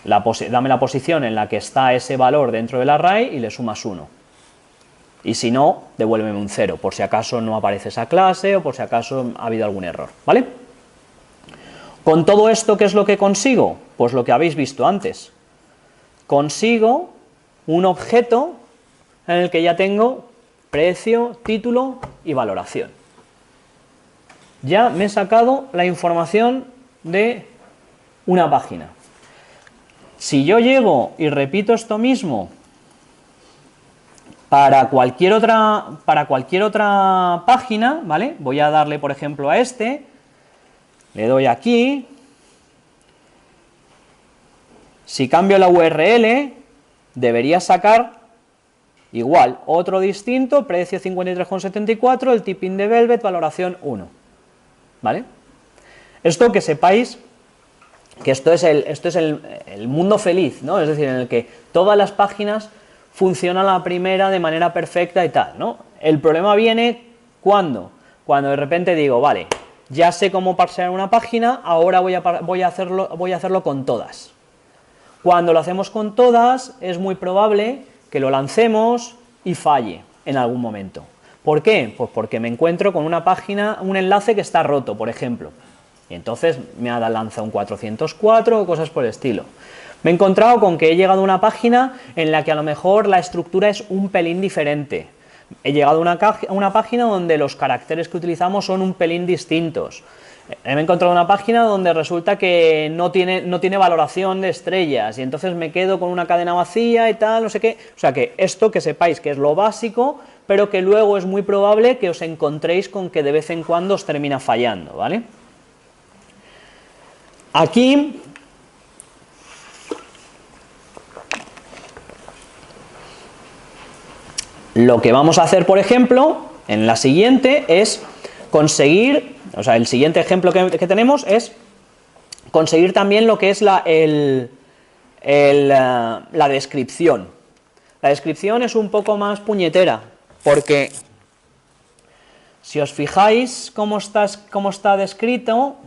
la posición en la que está ese valor dentro del array y le sumas 1. Y si no, devuélveme un 0, por si acaso no aparece esa clase o por si acaso ha habido algún error, ¿vale? Con todo esto, ¿qué es lo que consigo? Pues lo que habéis visto antes. Consigo un objeto en el que ya tengo precio, título y valoración. Ya me he sacado la información de una página. Si yo llego y repito esto mismo para cualquier otra página, ¿vale? Voy a darle, por ejemplo, a este, le doy aquí, si cambio la URL, debería sacar igual, otro distinto, precio 53,74, el tipping de Velvet, valoración 1, ¿vale? Esto que sepáis que esto es el mundo feliz, ¿no? Es decir, en el que todas las páginas funcionan a la primera de manera perfecta y tal, ¿no? El problema viene cuando de repente digo, vale, ya sé cómo parsear una página, ahora voy a hacerlo con todas. Cuando lo hacemos con todas, es muy probable que lo lancemos y falle en algún momento. ¿Por qué? Pues porque me encuentro con una página, un enlace que está roto, por ejemplo. Y entonces me ha lanzado un 404 o cosas por el estilo. Me he encontrado con que he llegado a una página en la que a lo mejor la estructura es un pelín diferente. He llegado a una página donde los caracteres que utilizamos son un pelín distintos. Me he encontrado una página donde resulta que no tiene valoración de estrellas y entonces me quedo con una cadena vacía y tal, no sé qué. O sea que esto que sepáis que es lo básico, pero que luego es muy probable que os encontréis con que de vez en cuando os termina fallando, ¿vale? Aquí lo que vamos a hacer, por ejemplo, en la siguiente es conseguir, o sea, el siguiente ejemplo que tenemos es conseguir también lo que es la descripción. La descripción es un poco más puñetera, porque si os fijáis cómo está descrito,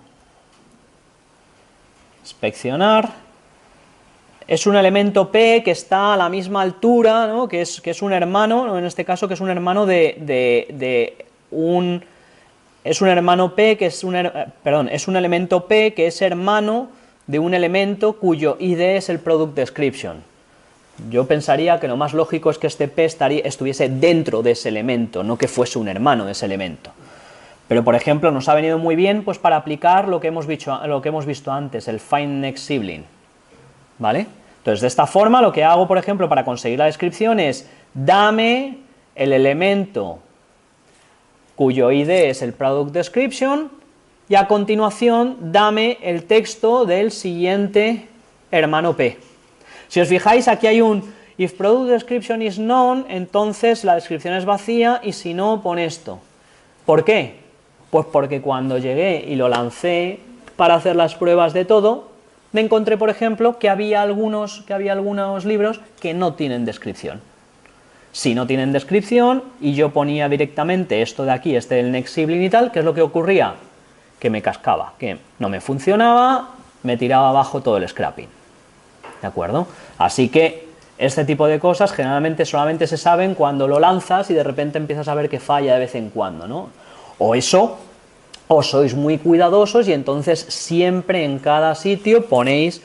inspeccionar, es un elemento P que está a la misma altura, ¿no? que es un hermano, ¿no? En este caso que es un hermano de un es un hermano P que es es un elemento P que es hermano de un elemento cuyo ID es el product description. Yo pensaría que lo más lógico es que este P estuviese dentro de ese elemento, no que fuese un hermano de ese elemento. Pero, por ejemplo, nos ha venido muy bien pues, para aplicar lo que hemos visto antes, el find next sibling, ¿vale? Entonces, de esta forma, lo que hago, por ejemplo, para conseguir la descripción es, dame el elemento cuyo ID es el product description, y a continuación, dame el texto del siguiente hermano P. Si os fijáis, aquí hay un if product description is known, entonces la descripción es vacía, y si no, pone esto. ¿Por qué? Pues porque cuando llegué y lo lancé para hacer las pruebas de todo, me encontré, por ejemplo, que había algunos libros que no tienen descripción. Si no tienen descripción, y yo ponía directamente esto de aquí, este del next sibling y tal, ¿qué es lo que ocurría? Que me cascaba, que no me funcionaba, me tiraba abajo todo el scrapping. ¿De acuerdo? Así que este tipo de cosas generalmente solamente se saben cuando lo lanzas y de repente empiezas a ver que falla de vez en cuando, ¿no? O eso, o sois muy cuidadosos y entonces siempre en cada sitio ponéis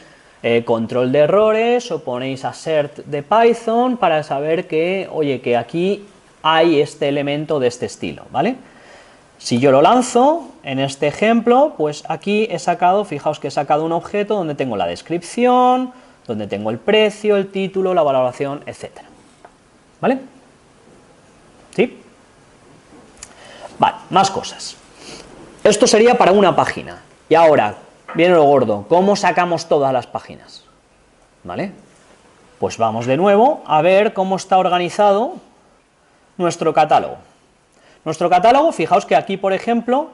control de errores o ponéis assert de Python para saber que, oye, que aquí hay este elemento de este estilo, ¿vale? Si yo lo lanzo, en este ejemplo, pues aquí he sacado, fijaos que he sacado un objeto donde tengo la descripción, donde tengo el precio, el título, la valoración, etc. ¿Vale? ¿Sí? Vale, más cosas. Esto sería para una página. Y ahora, viene lo gordo, ¿cómo sacamos todas las páginas? ¿Vale? Pues vamos de nuevo a ver cómo está organizado nuestro catálogo. Nuestro catálogo, fijaos que aquí, por ejemplo,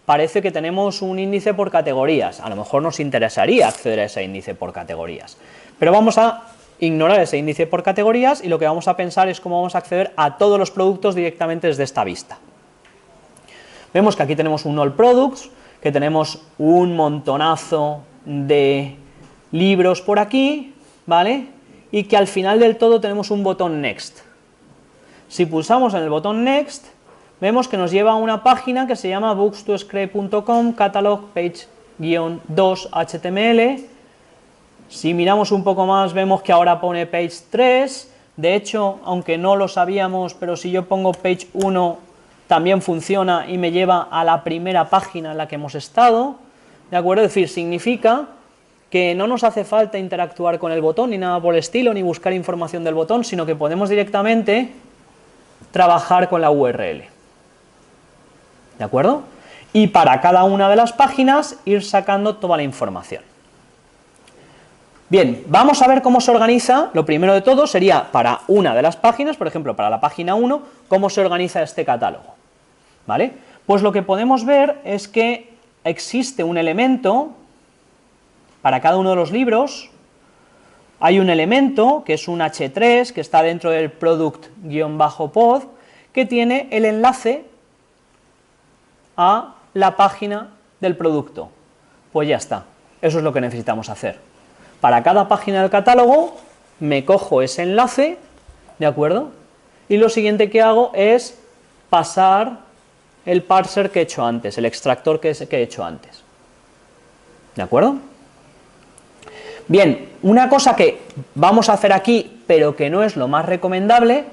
parece que tenemos un índice por categorías. A lo mejor nos interesaría acceder a ese índice por categorías. Pero vamos a ignorar ese índice por categorías y lo que vamos a pensar es cómo vamos a acceder a todos los productos directamente desde esta vista. Vemos que aquí tenemos un all products, que tenemos un montonazo de libros por aquí, ¿vale? Y que al final del todo tenemos un botón next. Si pulsamos en el botón next, vemos que nos lleva a una página que se llama books2scrape.com catalog page-2 HTML. Si miramos un poco más, vemos que ahora pone page 3. De hecho, aunque no lo sabíamos, pero si yo pongo page 1, también funciona y me lleva a la primera página en la que hemos estado, ¿de acuerdo? Es decir, significa que no nos hace falta interactuar con el botón ni nada por el estilo, ni buscar información del botón, sino que podemos directamente trabajar con la URL, ¿de acuerdo? Y para cada una de las páginas ir sacando toda la información. Bien, vamos a ver cómo se organiza. Lo primero de todo sería para una de las páginas, por ejemplo, para la página 1, cómo se organiza este catálogo, ¿vale? Pues lo que podemos ver es que existe un elemento para cada uno de los libros. Hay un elemento que es un H3 que está dentro del product-pod que tiene el enlace a la página del producto. Pues ya está, eso es lo que necesitamos hacer. Para cada página del catálogo me cojo ese enlace, ¿de acuerdo? Y lo siguiente que hago es pasar el parser que he hecho antes, el extractor que he hecho antes, ¿de acuerdo? Bien, una cosa que vamos a hacer aquí, pero que no es lo más recomendable,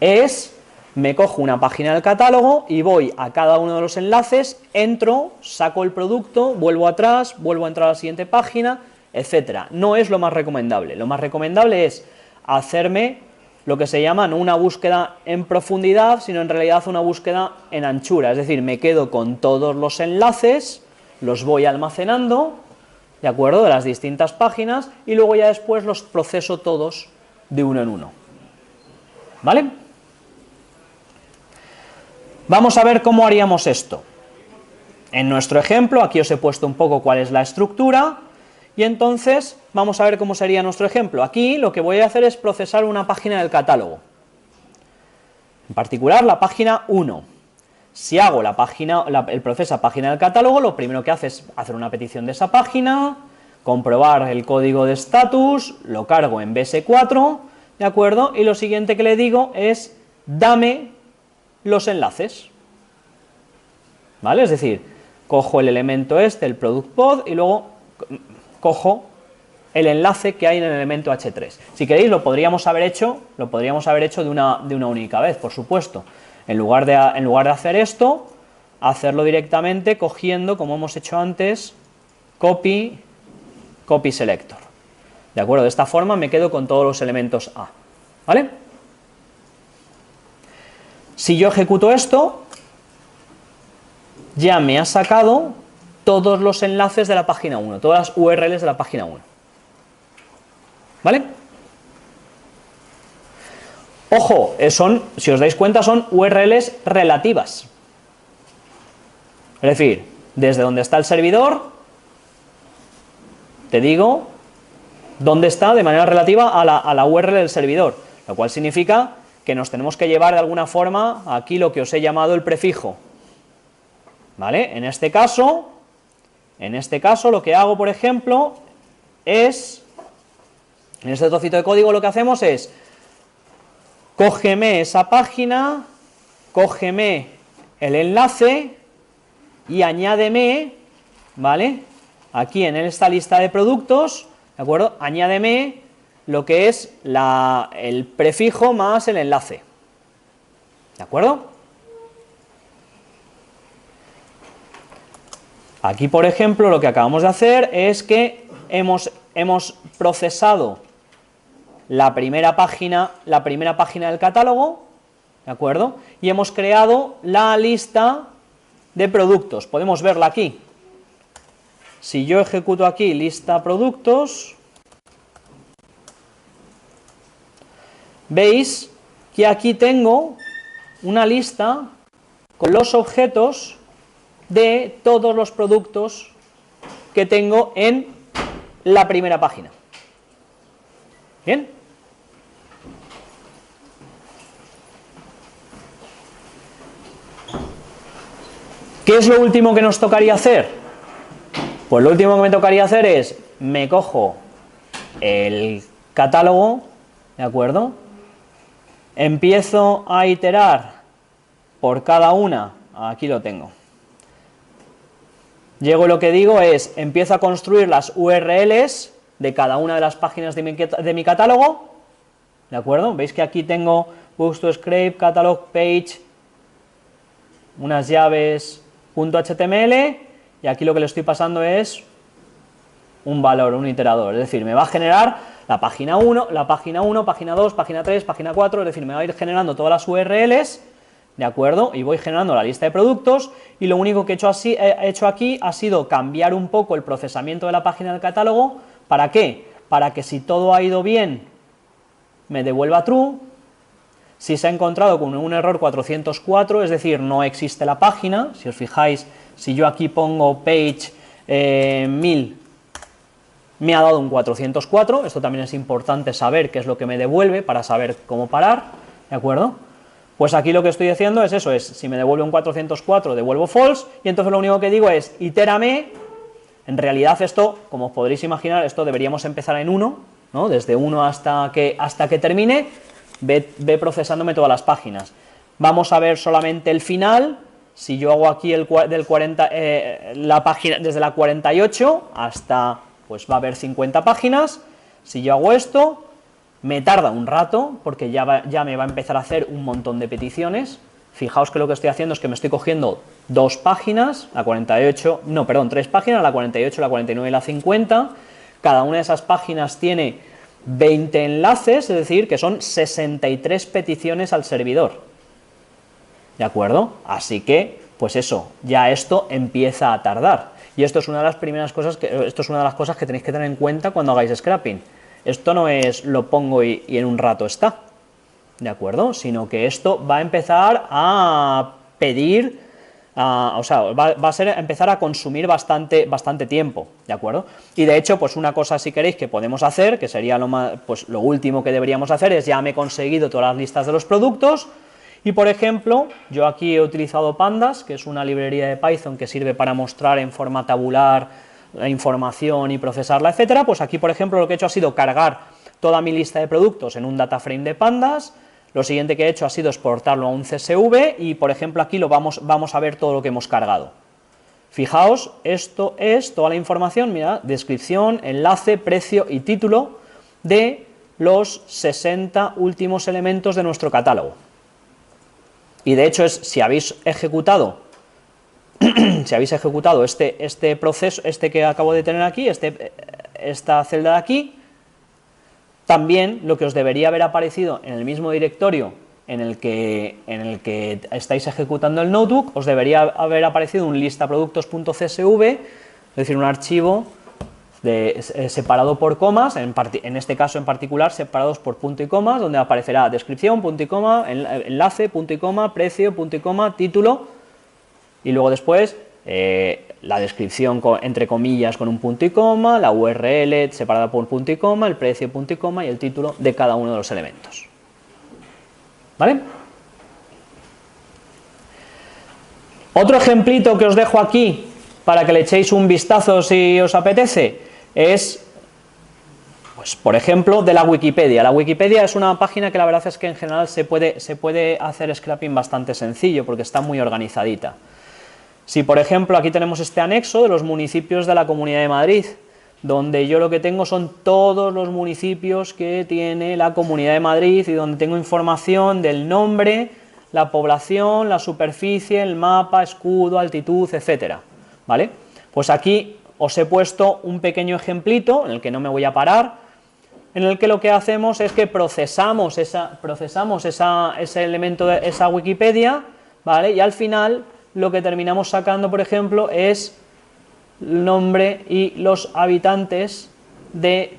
es me cojo una página del catálogo y voy a cada uno de los enlaces, entro, saco el producto, vuelvo atrás, vuelvo a entrar a la siguiente página, etcétera. No es lo más recomendable. Lo más recomendable es hacerme lo que se llama no una búsqueda en profundidad, sino en realidad una búsqueda en anchura. Es decir, me quedo con todos los enlaces, los voy almacenando, ¿de acuerdo?, de las distintas páginas, y luego ya después los proceso todos de uno en uno. ¿Vale? Vamos a ver cómo haríamos esto. En nuestro ejemplo, aquí os he puesto un poco cuál es la estructura, y entonces vamos a ver cómo sería nuestro ejemplo. Aquí lo que voy a hacer es procesar una página del catálogo, en particular la página 1. Si hago el proceso a página del catálogo, lo primero que hace es hacer una petición de esa página, comprobar el código de status, lo cargo en bs4, ¿de acuerdo? Y lo siguiente que le digo es, dame los enlaces, ¿vale? Es decir, cojo el elemento este, el product pod, y luego cojo el enlace que hay en el elemento h3. Si queréis lo podríamos haber hecho de una única vez, por supuesto. En lugar de hacer esto, hacerlo directamente cogiendo, como hemos hecho antes, copy selector. ¿De acuerdo? De esta forma me quedo con todos los elementos A. ¿Vale? Si yo ejecuto esto, ya me ha sacado todos los enlaces de la página 1, todas las URLs de la página 1. ¿Vale? Ojo, si os dais cuenta, son URLs relativas. Es decir, desde donde está el servidor, te digo dónde está de manera relativa a la URL del servidor, lo cual significa que nos tenemos que llevar de alguna forma aquí lo que os he llamado el prefijo. ¿Vale? En este caso lo que hago, por ejemplo, es, en este trocito de código lo que hacemos es, cógeme esa página, cógeme el enlace y añádeme, ¿vale? Aquí en esta lista de productos, ¿de acuerdo? Añádeme lo que es el prefijo más el enlace. ¿De acuerdo? Aquí, por ejemplo, lo que acabamos de hacer es que hemos procesado la primera página del catálogo, ¿de acuerdo? Y hemos creado la lista de productos. Podemos verla aquí. Si yo ejecuto aquí lista productos, veis que aquí tengo una lista con los objetos de todos los productos que tengo en la primera página. ¿Bien? ¿Qué es lo último que nos tocaría hacer? Pues lo último que me tocaría hacer es, me cojo el catálogo, ¿de acuerdo? Empiezo a iterar por cada una, aquí lo tengo. Llego y lo que digo es, empiezo a construir las URLs de cada una de las páginas de mi catálogo, ¿de acuerdo? Veis que aquí tengo books to scrape, catalog page, unas llaves .html, y aquí lo que le estoy pasando es un valor, un iterador, es decir, me va a generar la página 1, página 2, página 3, página 4, es decir, me va a ir generando todas las URLs, ¿de acuerdo? Y voy generando la lista de productos, y lo único que he hecho aquí ha sido cambiar un poco el procesamiento de la página del catálogo. ¿Para qué? Para que si todo ha ido bien, me devuelva true. Si se ha encontrado con un error 404, es decir, no existe la página, si os fijáis, si yo aquí pongo page 1000, me ha dado un 404, esto también es importante saber qué es lo que me devuelve para saber cómo parar, ¿de acuerdo? Pues aquí lo que estoy haciendo es eso, si me devuelve un 404, devuelvo false, y entonces lo único que digo es, itérame. En realidad esto, como os podréis imaginar, esto deberíamos empezar en 1, ¿no? Desde 1 hasta que termine, ve procesándome todas las páginas. Vamos a ver solamente el final. Si yo hago aquí la página desde la 48 hasta, pues va a haber 50 páginas. Si yo hago esto, me tarda un rato, porque ya me va a empezar a hacer un montón de peticiones. Fijaos que lo que estoy haciendo es que me estoy cogiendo dos páginas, tres páginas, la 48, la 49 y la 50. Cada una de esas páginas tiene 20 enlaces, es decir, que son 63 peticiones al servidor. ¿De acuerdo? Así que, pues eso, ya esto empieza a tardar. Y esto es una de las primeras cosas que tenéis que tener en cuenta cuando hagáis scrapping. Esto no es lo pongo y en un rato está, ¿de acuerdo? Sino que esto va a empezar a pedir, va a ser empezar a consumir bastante tiempo, ¿de acuerdo? Y de hecho, pues una cosa, si queréis, que podemos hacer, que sería lo último que deberíamos hacer, es ya me he conseguido todas las listas de los productos, y por ejemplo, yo aquí he utilizado Pandas, que es una librería de Python que sirve para mostrar en forma tabular la información y procesarla, etcétera. Pues aquí, por ejemplo, lo que he hecho ha sido cargar toda mi lista de productos en un data frame de Pandas, lo siguiente que he hecho ha sido exportarlo a un CSV y, por ejemplo, aquí vamos a ver todo lo que hemos cargado. Fijaos, esto es toda la información, mira, descripción, enlace, precio y título de los 60 últimos elementos de nuestro catálogo. Y de hecho, si habéis ejecutado este proceso, que acabo de tener aquí, esta celda de aquí, también lo que os debería haber aparecido en el mismo directorio en el que estáis ejecutando el notebook, os debería haber aparecido un listaproductos.csv, es decir, un archivo separado por comas, en este caso en particular separados por punto y comas, donde aparecerá descripción, punto y coma, enlace, punto y coma, precio, punto y coma, título, y luego después la descripción entre comillas con un punto y coma, la URL separada por punto y coma, el precio, punto y coma, y el título de cada uno de los elementos. ¿Vale? Otro ejemplito que os dejo aquí para que le echéis un vistazo si os apetece es, pues, por ejemplo, de la Wikipedia. La Wikipedia es una página que la verdad es que en general se puede hacer scrapping bastante sencillo porque está muy organizadita. Si, por ejemplo, aquí tenemos este anexo de los municipios de la Comunidad de Madrid, donde yo lo que tengo son todos los municipios que tiene la Comunidad de Madrid y donde tengo información del nombre, la población, la superficie, el mapa, escudo, altitud, etcétera, ¿vale? Pues aquí os he puesto un pequeño ejemplito en el que no me voy a parar, en el que lo que hacemos es que procesamos ese elemento de esa Wikipedia, ¿vale? Y al final lo que terminamos sacando, por ejemplo, es el nombre y los habitantes de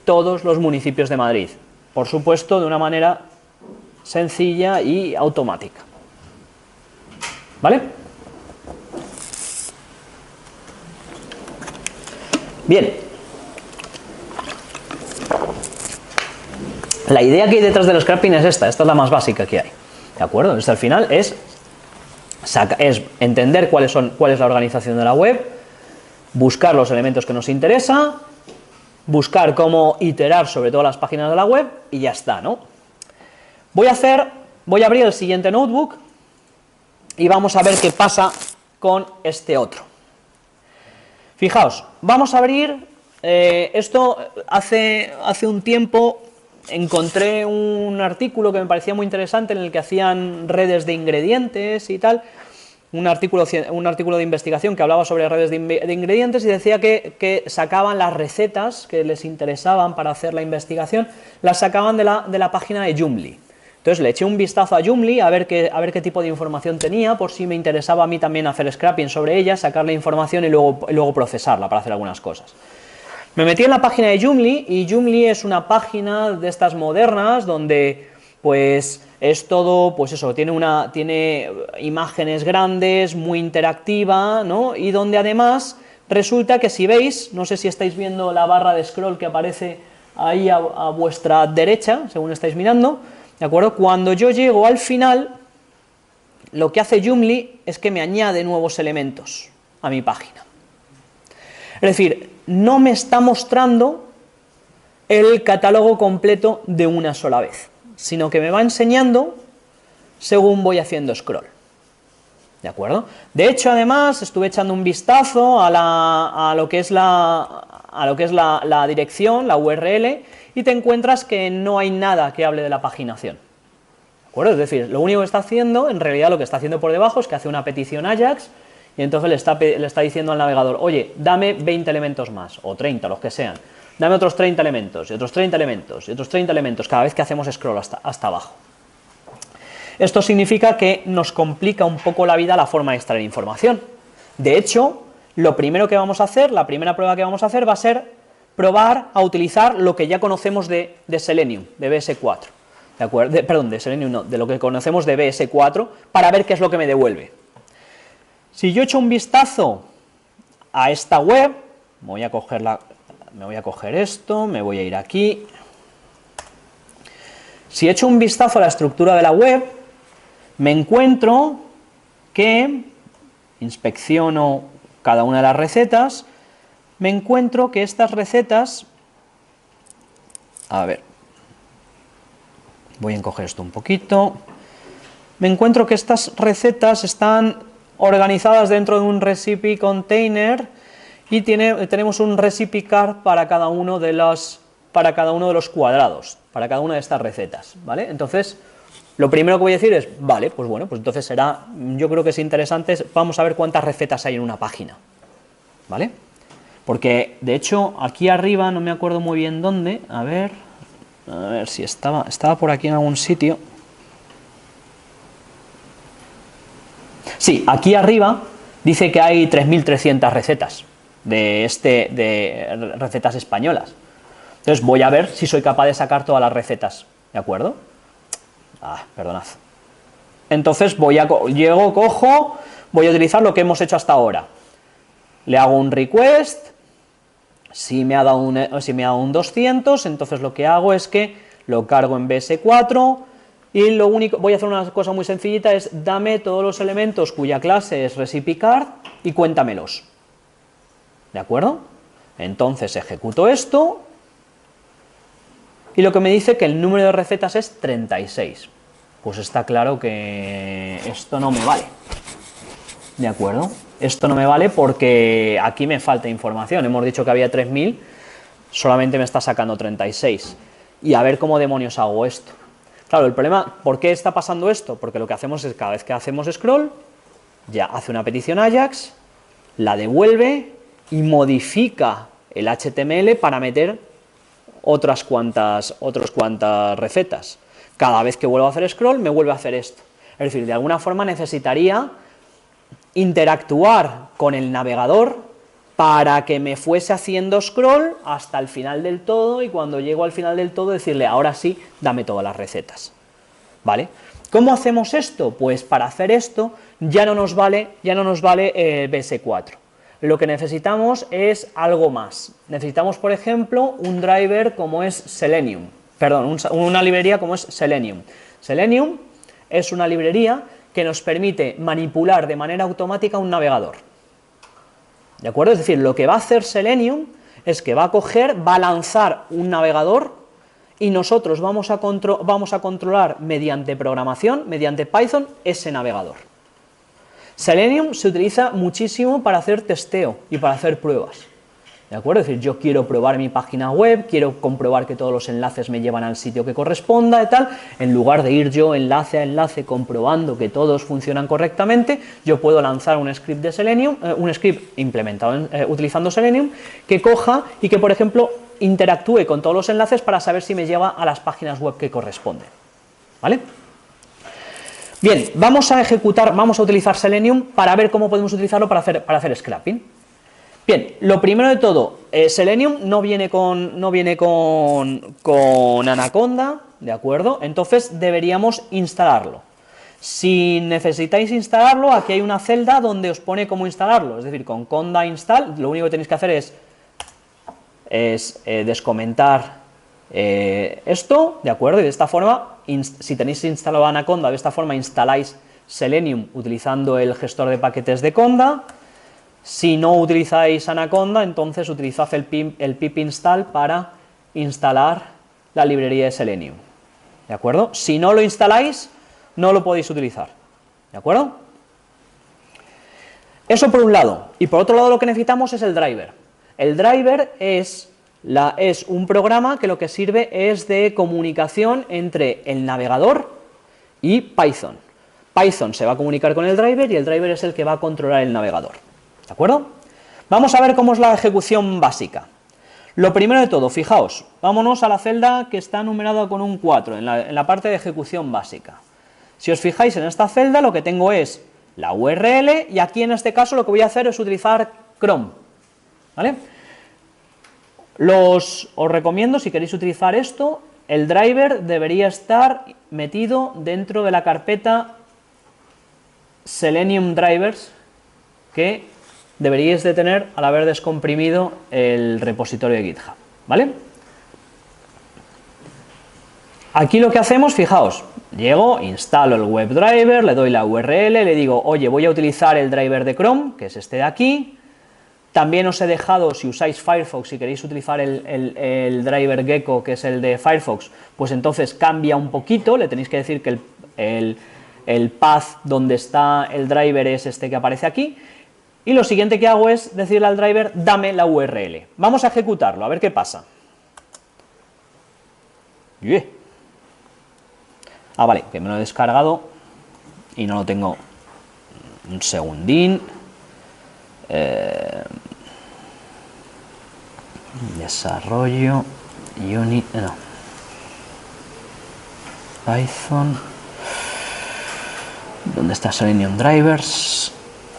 todos los municipios de Madrid, por supuesto de una manera sencilla y automática, ¿vale? Bien, la idea que hay detrás del scrapping es esta es la más básica que hay, ¿de acuerdo? Entonces al final es entender cuál es la organización de la web, buscar los elementos que nos interesa, buscar cómo iterar sobre todas las páginas de la web y ya está, ¿no? Voy a abrir el siguiente notebook y vamos a ver qué pasa con este otro. Fijaos, vamos a abrir esto. Hace un tiempo encontré un artículo que me parecía muy interesante en el que hacían redes de ingredientes y tal, un artículo de investigación que hablaba sobre redes de ingredientes y decía que sacaban las recetas que les interesaban para hacer la investigación, las sacaban de la página de Joomla. Entonces le eché un vistazo a Joomla a ver qué tipo de información tenía, por si me interesaba a mí también hacer scrapping sobre ella, sacar la información y luego procesarla para hacer algunas cosas. Me metí en la página de Joomla y Joomla es una página de estas modernas donde pues es todo, pues eso, tiene imágenes grandes, muy interactiva, ¿no? Y donde además resulta que si veis, no sé si estáis viendo la barra de scroll que aparece ahí a vuestra derecha, según estáis mirando, ¿de acuerdo? Cuando yo llego al final, lo que hace Joomla es que me añade nuevos elementos a mi página. Es decir, no me está mostrando el catálogo completo de una sola vez, sino que me va enseñando según voy haciendo scroll. ¿De acuerdo? De hecho, además, estuve echando un vistazo a lo que es la dirección, la URL, y te encuentras que no hay nada que hable de la paginación. ¿De acuerdo? Es decir, lo único que está haciendo, en realidad lo que está haciendo por debajo es que hace una petición Ajax, y entonces le está diciendo al navegador, oye, dame 20 elementos más, o 30, los que sean. Dame otros 30 elementos, y otros 30 elementos, y otros 30 elementos, cada vez que hacemos scroll hasta abajo. Esto significa que nos complica un poco la vida la forma de extraer información. De hecho, lo primero que vamos a hacer, la primera prueba que vamos a hacer va a ser probar a utilizar lo que ya conocemos de Selenium, de BS4. ¿De acuerdo? Perdón, de Selenium no, de lo que conocemos de BS4, para ver qué es lo que me devuelve. Si yo echo un vistazo a esta web, me voy a coger esto, me voy a ir aquí. Si echo un vistazo a la estructura de la web, me encuentro que, inspecciono cada una de las recetas, me encuentro que estas recetas, a ver, Voy a encoger esto un poquito. Me encuentro que estas recetas están organizadas dentro de un recipe container y tenemos un recipe card para cada uno de los cuadrados, para cada una de estas recetas, ¿vale? Entonces, lo primero que voy a decir es, vale, pues bueno, pues entonces yo creo que es interesante, vamos a ver cuántas recetas hay en una página, ¿vale? Porque, de hecho, aquí arriba, no me acuerdo muy bien dónde, a ver si estaba por aquí en algún sitio. Sí, aquí arriba dice que hay 3.300 recetas de recetas españolas. Entonces voy a ver si soy capaz de sacar todas las recetas, ¿de acuerdo? Perdonad. Entonces voy a utilizar lo que hemos hecho hasta ahora. Le hago un request, si me ha dado un 200, entonces lo que hago es que lo cargo en BS4 y lo único, voy a hacer una cosa muy sencillita, es dame todos los elementos cuya clase es RecipeCard y cuéntamelos. ¿De acuerdo? Entonces ejecuto esto y lo que me dice que el número de recetas es 36. Pues está claro que esto no me vale. ¿De acuerdo? Esto no me vale porque aquí me falta información. Hemos dicho que había 3.000, solamente me está sacando 36. Y a ver cómo demonios hago esto. Claro, el problema, ¿por qué está pasando esto? Porque lo que hacemos es, cada vez que hacemos scroll, ya hace una petición Ajax, la devuelve y modifica el HTML para meter otras cuantas recetas. Cada vez que vuelvo a hacer scroll, me vuelve a hacer esto. Es decir, de alguna forma necesitaría interactuar con el navegador para que me fuese haciendo scroll hasta el final del todo y cuando llego al final del todo decirle, ahora sí, dame todas las recetas. ¿Vale? ¿Cómo hacemos esto? Pues para hacer esto ya no nos vale BS4. Lo que necesitamos es algo más. Necesitamos, por ejemplo, un driver como es Selenium. Perdón, una librería como es Selenium. Selenium es una librería que nos permite manipular de manera automática un navegador. ¿De acuerdo? Es decir, lo que va a hacer Selenium es que va a lanzar un navegador y nosotros vamos a controlar mediante programación, mediante Python, ese navegador. Selenium se utiliza muchísimo para hacer testeo y para hacer pruebas. ¿De acuerdo? Es decir, yo quiero probar mi página web, quiero comprobar que todos los enlaces me llevan al sitio que corresponda y tal, en lugar de ir yo enlace a enlace comprobando que todos funcionan correctamente, yo puedo lanzar un script de Selenium, un script implementado utilizando Selenium, que coja y que, por ejemplo, interactúe con todos los enlaces para saber si me lleva a las páginas web que corresponden. ¿Vale? Bien, vamos a utilizar Selenium para ver cómo podemos utilizarlo para hacer scrapping. Bien, lo primero de todo, Selenium no viene con Anaconda, ¿de acuerdo? Entonces deberíamos instalarlo. Si necesitáis instalarlo, aquí hay una celda donde os pone cómo instalarlo, es decir, con conda install, lo único que tenéis que hacer es descomentar esto, ¿de acuerdo? Y de esta forma, si tenéis instalado Anaconda, de esta forma instaláis Selenium utilizando el gestor de paquetes de Conda. Si no utilizáis Anaconda, entonces utilizad el pip install para instalar la librería de Selenium. ¿De acuerdo? Si no lo instaláis, no lo podéis utilizar. ¿De acuerdo? Eso por un lado. Y por otro lado lo que necesitamos es el driver. El driver es un programa que lo que sirve es de comunicación entre el navegador y Python. Python se va a comunicar con el driver y el driver es el que va a controlar el navegador. ¿De acuerdo? Vamos a ver cómo es la ejecución básica. Lo primero de todo, fijaos, vámonos a la celda que está numerada con un 4, en la parte de ejecución básica. Si os fijáis en esta celda, lo que tengo es la URL y aquí en este caso lo que voy a hacer es utilizar Chrome. ¿Vale? Os recomiendo, si queréis utilizar esto, el driver debería estar metido dentro de la carpeta Selenium Drivers que deberíais de tener al haber descomprimido el repositorio de GitHub, ¿vale? Aquí lo que hacemos, fijaos, llego, instalo el WebDriver, le doy la URL, le digo, oye, voy a utilizar el driver de Chrome, que es este de aquí, También os he dejado, si usáis Firefox, si queréis utilizar el driver Gecko, que es el de Firefox, pues entonces cambia un poquito, le tenéis que decir que el path donde está el driver es este que aparece aquí, y lo siguiente que hago es decirle al driver, dame la URL. Vamos a ejecutarlo, a ver qué pasa. Yeah. Ah, vale, que me lo he descargado y no lo tengo. Un segundín. Desarrollo Unit, no, Python. ¿Dónde está Selenium Drivers?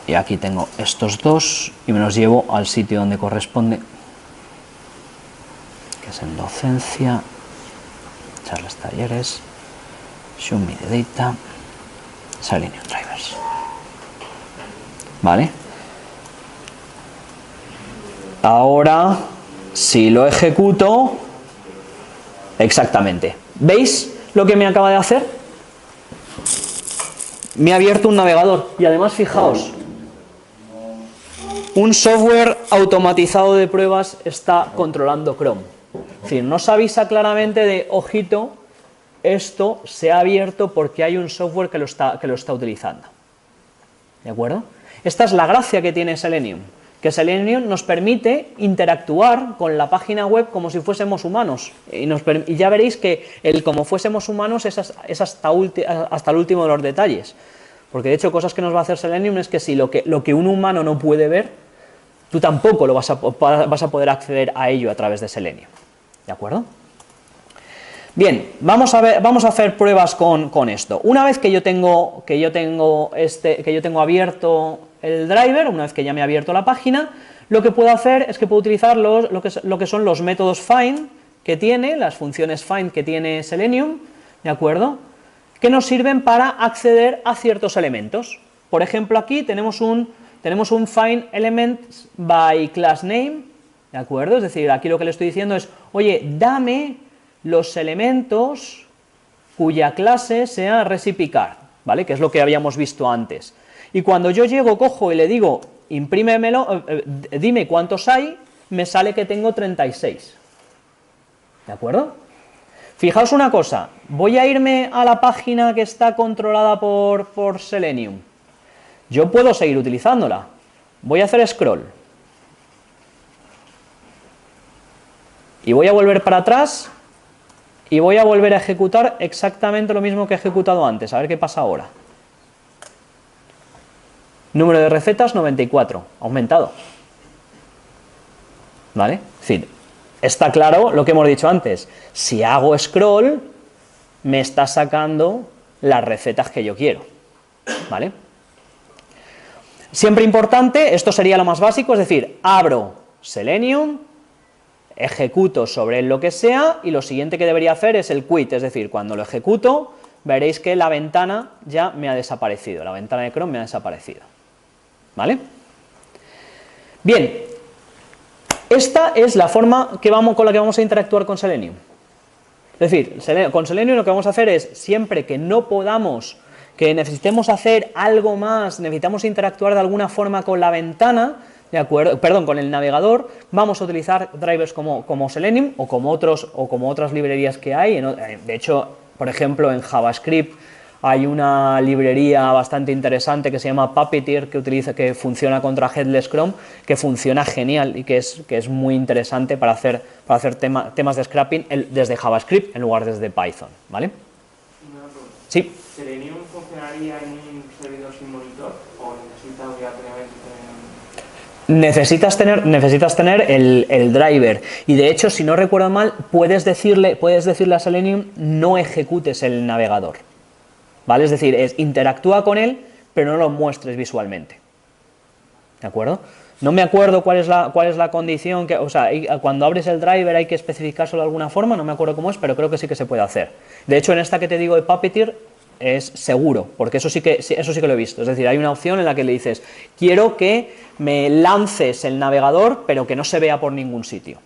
Y aquí tengo estos dos y me los llevo al sitio donde corresponde, que es en docencia, charlas, talleres, Show Me the Data, Selenium Drivers. ¿Vale? Ahora, si lo ejecuto, exactamente. ¿Veis lo que me acaba de hacer? Me ha abierto un navegador y además, fijaos, un software automatizado de pruebas está controlando Chrome. Es decir, nos avisa claramente de, ojito, esto se ha abierto porque hay un software que lo está utilizando. ¿De acuerdo? Esta es la gracia que tiene Selenium, que Selenium nos permite interactuar con la página web como si fuésemos humanos. Y ya veréis que el como fuésemos humanos es hasta el último de los detalles. Porque de hecho cosas que nos va a hacer Selenium es que si lo que un humano no puede ver, tú tampoco vas a poder acceder a ello a través de Selenium. ¿De acuerdo? Bien, vamos a hacer pruebas con esto. Una vez que yo tengo abierto el driver, una vez que ya me ha abierto la página, lo que puedo hacer es que puedo utilizar lo que son los métodos find que tiene, las funciones find que tiene Selenium, ¿de acuerdo?, que nos sirven para acceder a ciertos elementos. Por ejemplo, aquí tenemos un find elements by class name, ¿de acuerdo? Es decir, aquí lo que le estoy diciendo es, oye, dame los elementos cuya clase sea recipicar, ¿vale? Que es lo que habíamos visto antes. Y cuando yo llego, cojo y le digo, imprímemelo, dime cuántos hay, me sale que tengo 36. ¿De acuerdo? Fijaos una cosa, voy a irme a la página que está controlada por Selenium. Yo puedo seguir utilizándola. Voy a hacer scroll. Y voy a volver para atrás y voy a volver a ejecutar exactamente lo mismo que he ejecutado antes. A ver qué pasa ahora. Número de recetas 94, aumentado. ¿Vale? Es decir, está claro lo que hemos dicho antes. Si hago scroll, me está sacando las recetas que yo quiero. ¿Vale? Siempre importante, esto sería lo más básico, es decir, abro Selenium, ejecuto sobre lo que sea y lo siguiente que debería hacer es el quit, es decir, cuando lo ejecuto veréis que la ventana ya me ha desaparecido, la ventana de Chrome me ha desaparecido. ¿Vale? Bien, esta es la forma con la que vamos a interactuar con Selenium. Es decir, con Selenium lo que vamos a hacer es, siempre que no podamos, que necesitemos hacer algo más, necesitamos interactuar de alguna forma con la ventana, ¿de acuerdo? Perdón, con el navegador, vamos a utilizar drivers como Selenium o como otras librerías que hay. De hecho, por ejemplo, en JavaScript hay una librería bastante interesante que se llama Puppeteer, que funciona contra Headless Chrome, que funciona genial y que es muy interesante para hacer temas de scrapping desde JavaScript en lugar desde Python, ¿vale? Sí. ¿Selenium funcionaría en un servidor sin monitor o necesita obligatoriamente tener? Necesitas tener el driver, y de hecho, si no recuerdo mal, puedes decirle a Selenium no ejecutes el navegador, ¿vale? Es decir, interactúa con él, pero no lo muestres visualmente, ¿de acuerdo? No me acuerdo cuál es la condición, cuando abres el driver hay que especificárselo de alguna forma, no me acuerdo cómo es, pero creo que sí que se puede hacer. De hecho, en esta que te digo de Puppeteer es seguro, porque eso sí que lo he visto. Es decir, hay una opción en la que le dices, quiero que me lances el navegador, pero que no se vea por ningún sitio,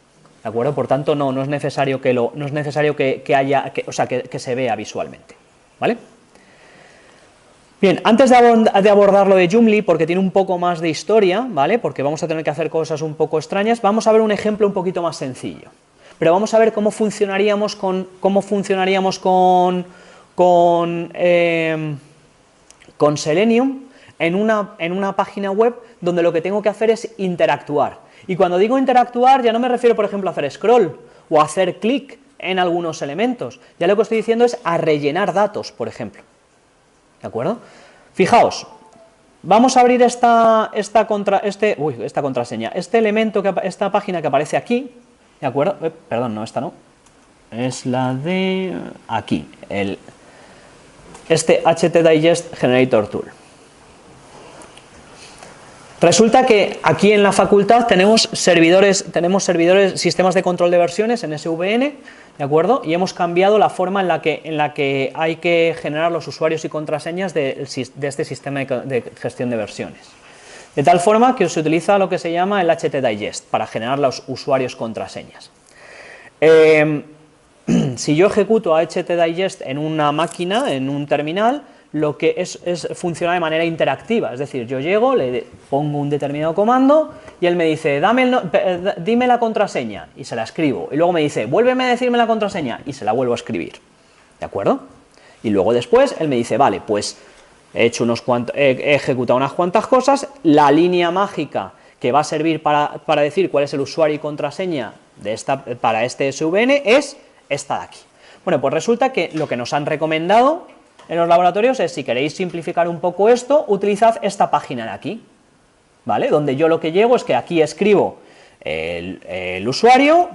¿de acuerdo? Por tanto, no es necesario que se vea visualmente, ¿vale? Bien, antes de abordar lo de Joomla, porque tiene un poco más de historia, ¿vale? Porque vamos a tener que hacer cosas un poco extrañas, vamos a ver un ejemplo un poquito más sencillo. Pero vamos a ver cómo funcionaríamos con Selenium en una página web donde lo que tengo que hacer es interactuar. Y cuando digo interactuar, ya no me refiero, por ejemplo, a hacer scroll o a hacer clic en algunos elementos. Ya lo que estoy diciendo es a rellenar datos, por ejemplo. ¿De acuerdo? Fijaos, vamos a abrir esta contraseña, este elemento, esta página que aparece aquí, ¿de acuerdo? Perdón, no, esta no, es la de aquí, este htdigest generator tool. Resulta que aquí en la facultad tenemos servidores, sistemas de control de versiones en SVN, ¿de acuerdo? Y hemos cambiado la forma en la que hay que generar los usuarios y contraseñas de este sistema de gestión de versiones. De tal forma que se utiliza lo que se llama el htdigest para generar los usuarios contraseñas. Si yo ejecuto a htdigest en una máquina, en un terminal, lo que funciona de manera interactiva, es decir, yo llego, le pongo un determinado comando y él me dice, dime la contraseña, y se la escribo, y luego me dice, vuélveme a decirme la contraseña, y se la vuelvo a escribir, ¿de acuerdo? Y luego después él me dice, vale, pues he ejecutado unas cuantas cosas, la línea mágica que va a servir para decir cuál es el usuario y contraseña para este SVN es esta de aquí. Bueno, pues resulta que lo que nos han recomendado en los laboratorios es, si queréis simplificar un poco esto, utilizad esta página de aquí, ¿vale? Donde yo lo que llego es que aquí escribo el usuario,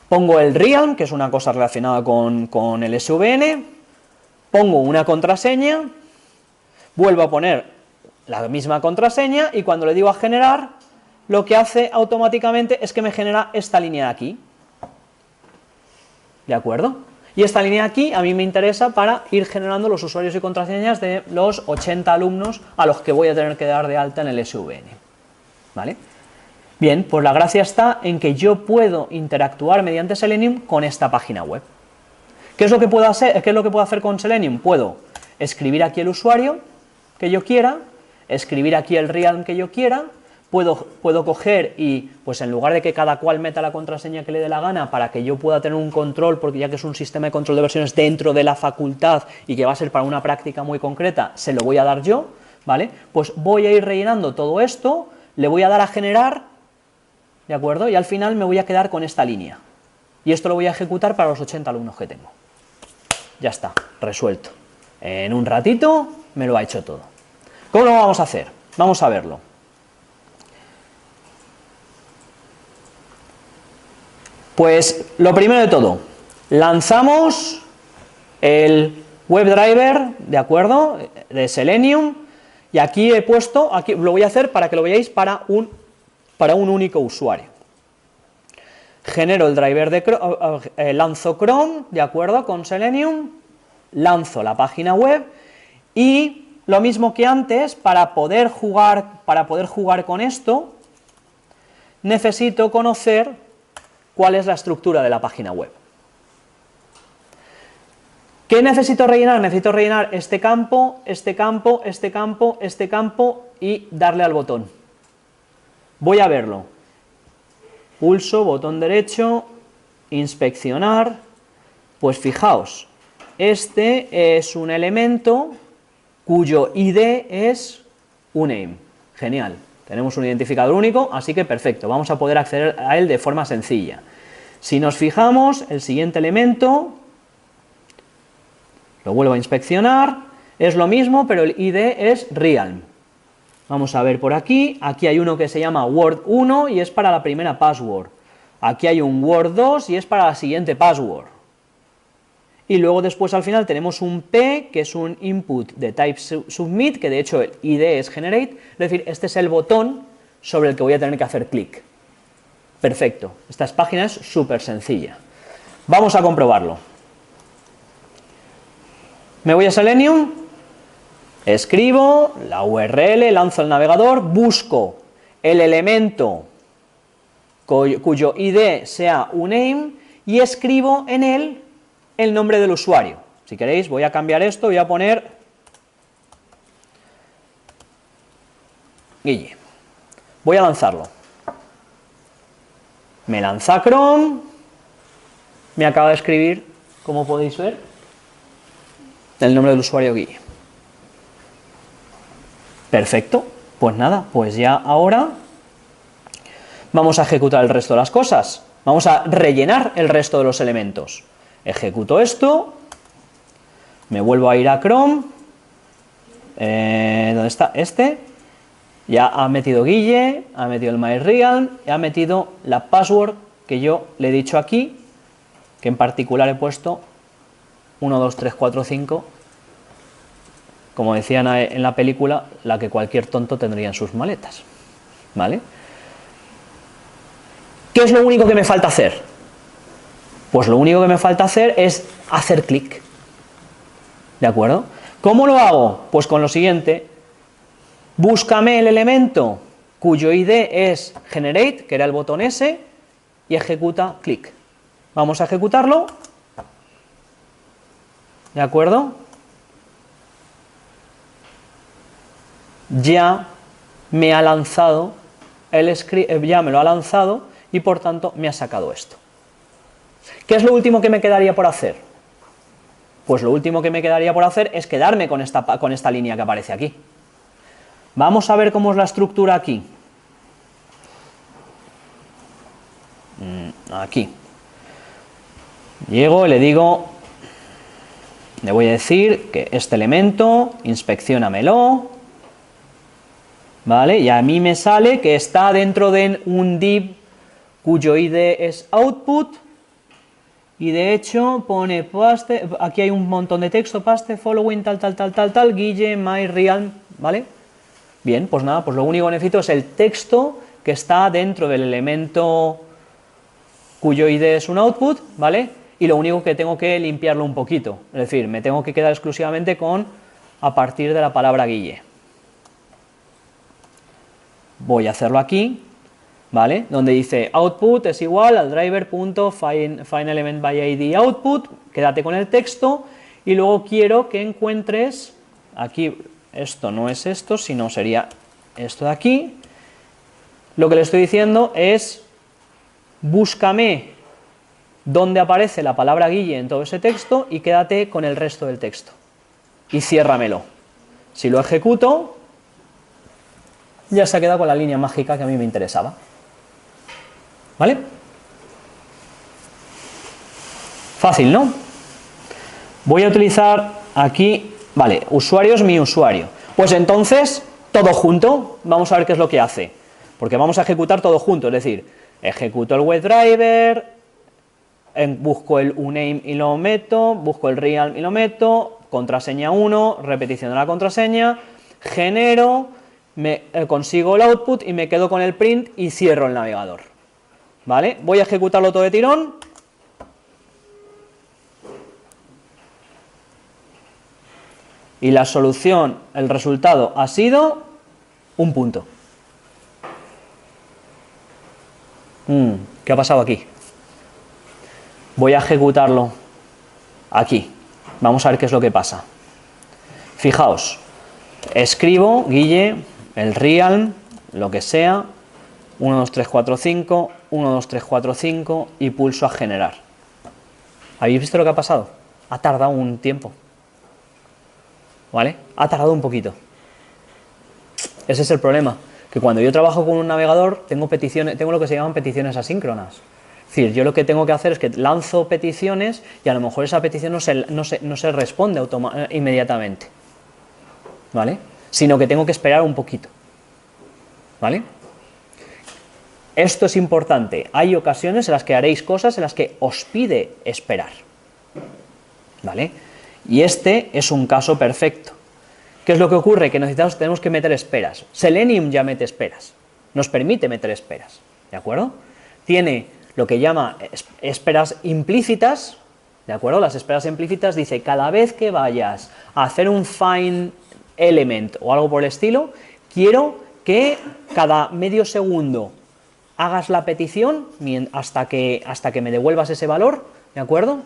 pongo el realm, que es una cosa relacionada con el SVN, pongo una contraseña, vuelvo a poner la misma contraseña y cuando le digo a generar, lo que hace automáticamente es que me genera esta línea de aquí, ¿de acuerdo? Y esta línea aquí a mí me interesa para ir generando los usuarios y contraseñas de los 80 alumnos a los que voy a tener que dar de alta en el SVN, ¿vale? Bien, pues la gracia está en que yo puedo interactuar mediante Selenium con esta página web. ¿Qué es lo que puedo hacer? ¿Qué es lo que puedo hacer con Selenium? Puedo escribir aquí el usuario que yo quiera, escribir aquí el realm que yo quiera, puedo coger y, pues en lugar de que cada cual meta la contraseña que le dé la gana para que yo pueda tener un control, porque ya que es un sistema de control de versiones dentro de la facultad y que va a ser para una práctica muy concreta, se lo voy a dar yo, ¿vale? Pues voy a ir rellenando todo esto, le voy a dar a generar, ¿de acuerdo? Y al final me voy a quedar con esta línea. Y esto lo voy a ejecutar para los 80 alumnos que tengo. Ya está, resuelto. En un ratito me lo ha hecho todo. ¿Cómo lo vamos a hacer? Vamos a verlo. Pues lo primero de todo, lanzamos el WebDriver, ¿de acuerdo?, de Selenium, y aquí he puesto, aquí lo voy a hacer para que lo veáis para un único usuario. Genero el driver de Chrome, lanzo Chrome, ¿de acuerdo?, con Selenium, lanzo la página web y lo mismo que antes, para poder jugar con esto, necesito conocer cuál es la estructura de la página web. ¿Qué necesito rellenar? Necesito rellenar este campo, este campo, este campo, este campo y darle al botón. Voy a verlo. Pulso, botón derecho, inspeccionar. Pues fijaos, este es un elemento cuyo ID es uname. Genial. Tenemos un identificador único, así que perfecto, vamos a poder acceder a él de forma sencilla. Si nos fijamos, el siguiente elemento, lo vuelvo a inspeccionar, es lo mismo, pero el ID es realm. Vamos a ver por aquí, aquí hay uno que se llama word 1 y es para la primera password. Aquí hay un word 2 y es para la siguiente password. Y luego después al final tenemos un P, que es un input de type submit, que de hecho el ID es generate, es decir, este es el botón sobre el que voy a tener que hacer clic. Perfecto, esta página es súper sencilla. Vamos a comprobarlo. Me voy a Selenium, escribo la URL, lanzo el navegador, busco el elemento cuyo ID sea uname y escribo en él el nombre del usuario. Si queréis voy a cambiar esto, voy a poner Guille. Voy a lanzarlo. Me lanza Chrome. Me acaba de escribir, como podéis ver, el nombre del usuario Guille. Perfecto. Pues nada, pues ya ahora vamos a ejecutar el resto de las cosas. Vamos a rellenar el resto de los elementos. Ejecuto esto. Me vuelvo a ir a Chrome. ¿Dónde está? Este. Ya ha metido Guille, ha metido el MyRealm, y ha metido la password que yo le he dicho aquí, que en particular he puesto 1, 2, 3, 4, 5, como decían en la película, la que cualquier tonto tendría en sus maletas. ¿Vale? ¿Qué es lo único que me falta hacer? Pues lo único que me falta hacer es hacer clic. ¿De acuerdo? ¿Cómo lo hago? Pues con lo siguiente. Búscame el elemento cuyo ID es generate, que era el botón S, y ejecuta clic. Vamos a ejecutarlo. ¿De acuerdo? Ya me ha lanzado el script, ya me lo ha lanzado y por tanto me ha sacado esto. ¿Qué es lo último que me quedaría por hacer? Pues lo último que me quedaría por hacer es quedarme con esta línea que aparece aquí. Vamos a ver cómo es la estructura aquí. Aquí. Llego y le digo, le voy a decir que este elemento, inspecciónamelo, ¿vale? Y a mí me sale que está dentro de un div cuyo ID es output, y de hecho pone paste, aquí hay un montón de texto, paste, following, tal, Guille, MyRealm, ¿vale? Bien, pues nada, pues lo único que necesito es el texto que está dentro del elemento cuyo ID es un output, ¿vale? Y lo único que tengo que limpiarlo un poquito, es decir, me tengo que quedar exclusivamente con a partir de la palabra Guille. Voy a hacerlo aquí, ¿vale? Donde dice output es igual al driver.findElementById output, quédate con el texto, y luego quiero que encuentres aquí. Esto no es esto, sino sería esto de aquí. Lo que le estoy diciendo es, búscame dónde aparece la palabra Guille en todo ese texto y quédate con el resto del texto. Y ciérramelo. Si lo ejecuto, ya se ha quedado con la línea mágica que a mí me interesaba. ¿Vale? Fácil, ¿no? Voy a utilizar aquí... Vale, usuario es mi usuario. Pues entonces, todo junto, vamos a ver qué es lo que hace. Porque vamos a ejecutar todo junto, es decir, ejecuto el WebDriver, busco el uname y lo meto, busco el realm y lo meto, contraseña 1, repetición de la contraseña, genero, consigo el output y me quedo con el print y cierro el navegador. ¿Vale? Voy a ejecutarlo todo de tirón. Y la solución, el resultado ha sido un punto. ¿Qué ha pasado aquí? Voy a ejecutarlo aquí. Vamos a ver qué es lo que pasa. Fijaos, escribo Guille, el realm, lo que sea, 1, 2, 3, 4, 5, 1, 2, 3, 4, 5 y pulso a generar. ¿Habéis visto lo que ha pasado? Ha tardado un tiempo. ¿Vale? Ha tardado un poquito. Ese es el problema, que cuando yo trabajo con un navegador tengo lo que se llaman peticiones asíncronas. Es decir, yo lo que tengo que hacer es que lanzo peticiones y a lo mejor esa petición no se responde inmediatamente, ¿vale? Sino que tengo que esperar un poquito, ¿vale? Esto es importante. Hay ocasiones en las que haréis cosas en las que os pide esperar, ¿vale? Y este es un caso perfecto. ¿Qué es lo que ocurre? Que tenemos que meter esperas. Selenium ya mete esperas. Nos permite meter esperas. ¿De acuerdo? Tiene lo que llama esperas implícitas. ¿De acuerdo? Las esperas implícitas dice, cada vez que vayas a hacer un find element o algo por el estilo, quiero que cada medio segundo hagas la petición hasta que me devuelvas ese valor. ¿De acuerdo?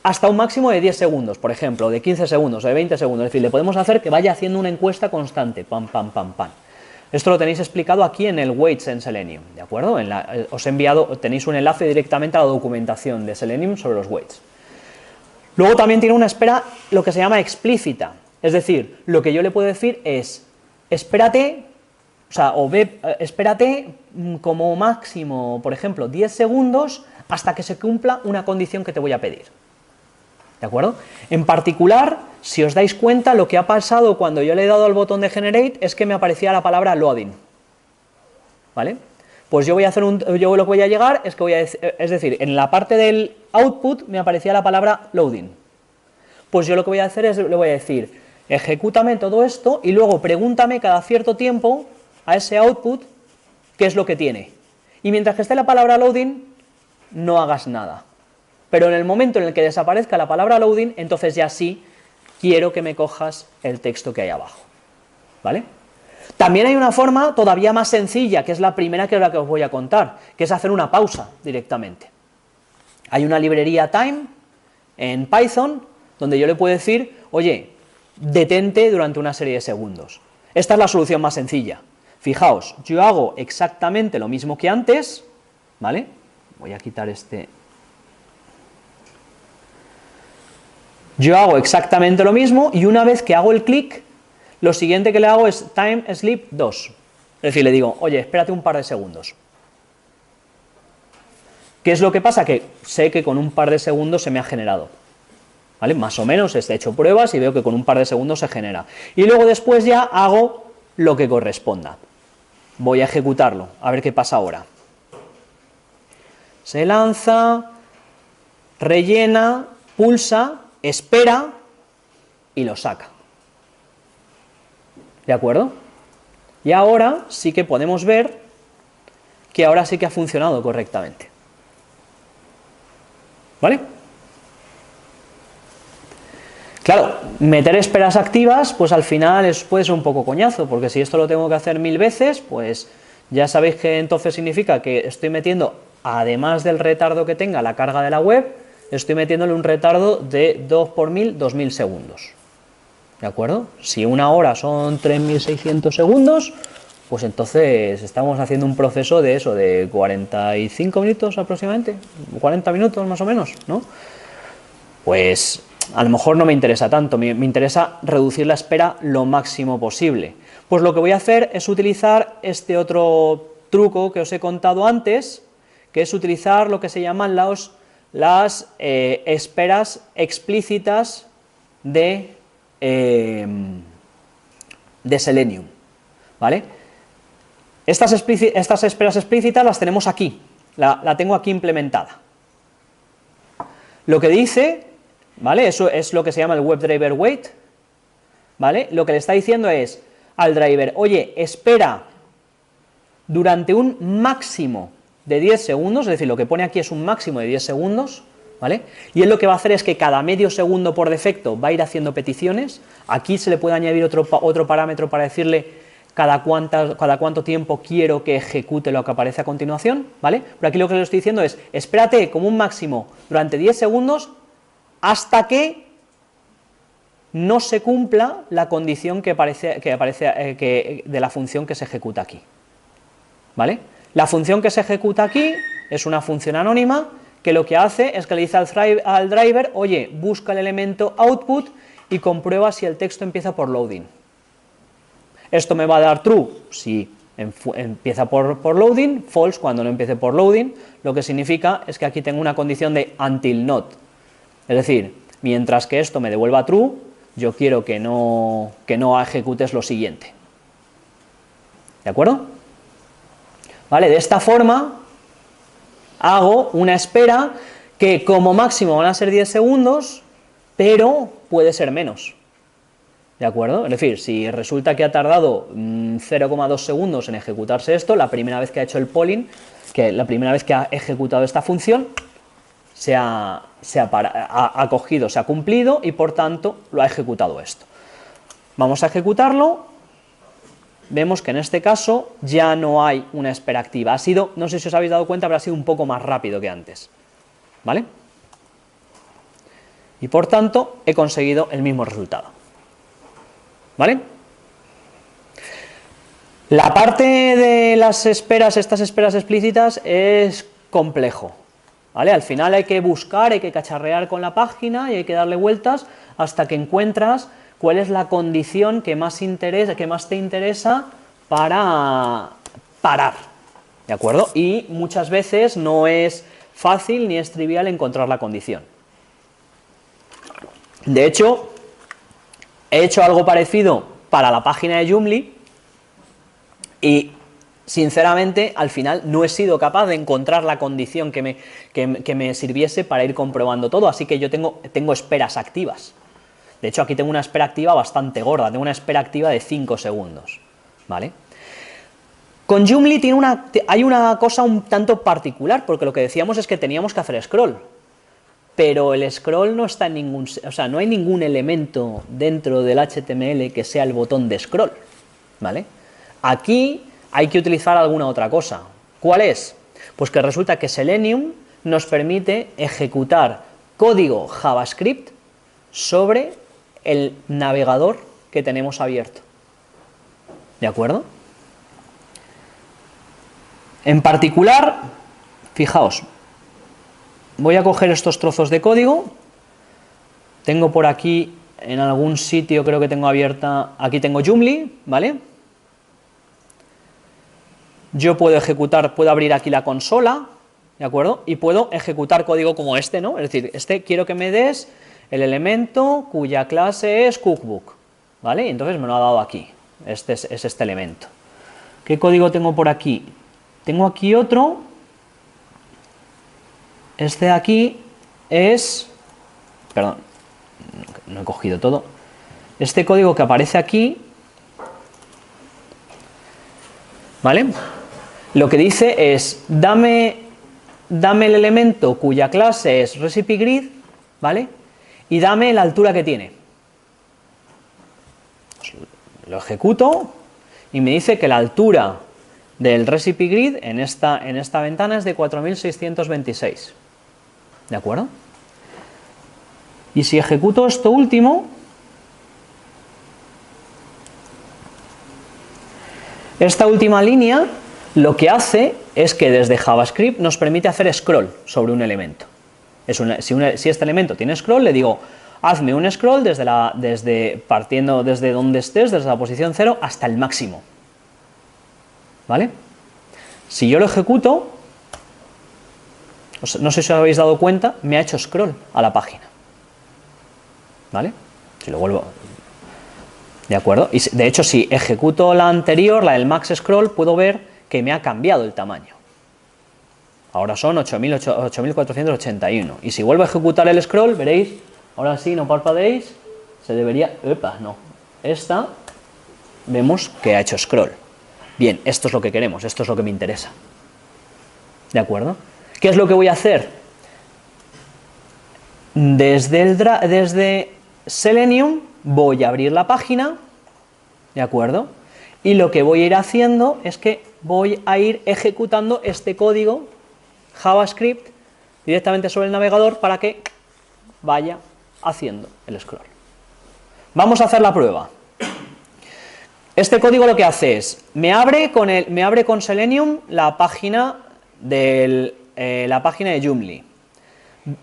Hasta un máximo de 10 segundos, por ejemplo, de 15 segundos o de 20 segundos. Es decir, le podemos hacer que vaya haciendo una encuesta constante, pam, pam, pam, pam. Esto lo tenéis explicado aquí en el Weights en Selenium, ¿de acuerdo? Os he enviado, tenéis un enlace directamente a la documentación de Selenium sobre los weights. Luego también tiene una espera, lo que se llama explícita, es decir, lo que yo le puedo decir es, espérate, espérate como máximo, por ejemplo, 10 segundos hasta que se cumpla una condición que te voy a pedir. ¿De acuerdo? En particular, si os dais cuenta, lo que ha pasado cuando yo le he dado al botón de Generate es que me aparecía la palabra loading. ¿Vale? Pues yo voy a hacer yo lo que voy a llegar es que voy a es decir, en la parte del output me aparecía la palabra loading. Pues yo lo que voy a hacer es, le voy a decir, ejecútame todo esto y luego pregúntame cada cierto tiempo a ese output qué es lo que tiene. Y mientras que esté la palabra loading, no hagas nada. Pero en el momento en el que desaparezca la palabra loading, entonces ya sí quiero que me cojas el texto que hay abajo. ¿Vale? También hay una forma todavía más sencilla, que es la primera que os voy a contar, que es hacer una pausa directamente. Hay una librería time en Python donde yo le puedo decir, oye, detente durante una serie de segundos. Esta es la solución más sencilla. Fijaos, yo hago exactamente lo mismo que antes, ¿vale? Voy a quitar este. Yo hago exactamente lo mismo y una vez que hago el clic, lo siguiente que le hago es time sleep 2. Es decir, le digo, oye, espérate un par de segundos. ¿Qué es lo que pasa? Que sé que con un par de segundos se me ha generado. ¿Vale? Más o menos, he hecho pruebas y veo que con un par de segundos se genera. Y luego después ya hago lo que corresponda. Voy a ejecutarlo, a ver qué pasa ahora. Se lanza, rellena, pulsa, espera y lo saca. ¿De acuerdo? Y ahora sí que podemos ver que ahora sí que ha funcionado correctamente. ¿Vale? Claro, meter esperas activas, pues al final puede ser un poco coñazo, porque si esto lo tengo que hacer 1000 veces, pues ya sabéis que entonces significa que estoy metiendo, además del retardo que tenga la carga de la web, estoy metiéndole un retardo de 2 por 1000, 2000 segundos. ¿De acuerdo? Si una hora son 3600 segundos, pues entonces estamos haciendo un proceso de eso, de 45 minutos aproximadamente, 40 minutos más o menos, ¿no? Pues a lo mejor no me interesa tanto, me interesa reducir la espera lo máximo posible. Pues lo que voy a hacer es utilizar este otro truco que os he contado antes, que es utilizar lo que se llaman las esperas explícitas de Selenium, ¿vale? Estas esperas explícitas las tenemos aquí, la tengo aquí implementada. Lo que dice, ¿vale? Eso es lo que se llama el WebDriver Wait, ¿vale? Lo que le está diciendo es al driver, oye, espera durante un máximo de 10 segundos, es decir, lo que pone aquí es un máximo de 10 segundos, ¿vale? Y él lo que va a hacer es que cada medio segundo por defecto va a ir haciendo peticiones. Aquí se le puede añadir otro parámetro para decirle cada cuánto tiempo quiero que ejecute lo que aparece a continuación, ¿vale? Pero aquí lo que le estoy diciendo es, espérate como un máximo durante 10 segundos hasta que no se cumpla la condición que aparece de la función que se ejecuta aquí, ¿vale? La función que se ejecuta aquí es una función anónima que lo que hace es que le dice al driver, oye, busca el elemento output y comprueba si el texto empieza por loading. Esto me va a dar true si empieza por loading, false cuando no empiece por loading, lo que significa es que aquí tengo una condición de until not. Es decir, mientras que esto me devuelva true, yo quiero que no ejecutes lo siguiente. ¿De acuerdo? ¿Vale? De esta forma hago una espera que como máximo van a ser 10 segundos, pero puede ser menos. ¿De acuerdo? Es decir, si resulta que ha tardado 0,2 segundos en ejecutarse esto, la primera vez que ha hecho el polling, que la primera vez que ha ejecutado esta función, se ha cogido, se ha cumplido y por tanto lo ha ejecutado esto. Vamos a ejecutarlo. Vemos que en este caso ya no hay una espera activa. Ha sido, no sé si os habéis dado cuenta, pero ha sido un poco más rápido que antes. ¿Vale? Y por tanto he conseguido el mismo resultado. ¿Vale? La parte de las esperas, estas esperas explícitas, es complejo, ¿vale? Al final hay que buscar, hay que cacharrear con la página y hay que darle vueltas hasta que encuentras cuál es la condición que más te interesa para parar, ¿de acuerdo? Y muchas veces no es fácil ni es trivial encontrar la condición. De hecho, he hecho algo parecido para la página de Joomla y, sinceramente, al final no he sido capaz de encontrar la condición que me sirviese para ir comprobando todo, así que yo tengo esperas activas. De hecho, aquí tengo una espera activa bastante gorda, tengo una espera activa de 5 segundos, ¿vale? Con Joomla hay una cosa un tanto particular, porque lo que decíamos es que teníamos que hacer scroll, pero el scroll no está en no hay ningún elemento dentro del HTML que sea el botón de scroll, ¿vale? Aquí hay que utilizar alguna otra cosa. ¿Cuál es? Pues que resulta que Selenium nos permite ejecutar código JavaScript sobre el navegador que tenemos abierto, ¿de acuerdo? En particular, fijaos, voy a coger estos trozos de código, tengo por aquí, en algún sitio creo que tengo abierta, aquí tengo Joomla, ¿vale? Yo puedo abrir aquí la consola, ¿de acuerdo? Y puedo ejecutar código como este, ¿no? Es decir, quiero que me des el elemento cuya clase es cookbook, ¿vale? Y entonces me lo ha dado aquí, es este elemento. ¿Qué código tengo por aquí? Tengo aquí otro, este de aquí es, perdón, no he cogido todo, este código que aparece aquí, ¿vale? Lo que dice es, dame el elemento cuya clase es RecipeGrid, ¿vale? Y dame la altura que tiene. Lo ejecuto y me dice que la altura del RecipeGrid en esta ventana es de 4626, ¿de acuerdo? Y si ejecuto esto último, esta última línea lo que hace es que desde JavaScript nos permite hacer scroll sobre un elemento. Si este elemento tiene scroll, le digo, hazme un scroll partiendo desde donde estés, desde la posición 0 hasta el máximo, ¿vale? Si yo lo ejecuto, no sé si os habéis dado cuenta, me ha hecho scroll a la página, ¿vale? Si lo vuelvo, ¿de acuerdo? Y de hecho, si ejecuto la anterior, la del max scroll, puedo ver que me ha cambiado el tamaño. Ahora son 8481. Y si vuelvo a ejecutar el scroll, veréis, ahora sí, no parpadeéis, se debería, esta, vemos que ha hecho scroll. Bien, esto es lo que queremos, esto es lo que me interesa. ¿De acuerdo? ¿Qué es lo que voy a hacer? Desde Selenium voy a abrir la página, ¿de acuerdo? Y lo que voy a ir haciendo es que voy a ir ejecutando este código JavaScript directamente sobre el navegador para que vaya haciendo el scroll. Vamos a hacer la prueba. Este código lo que hace es, me abre con Selenium la página de Joomla.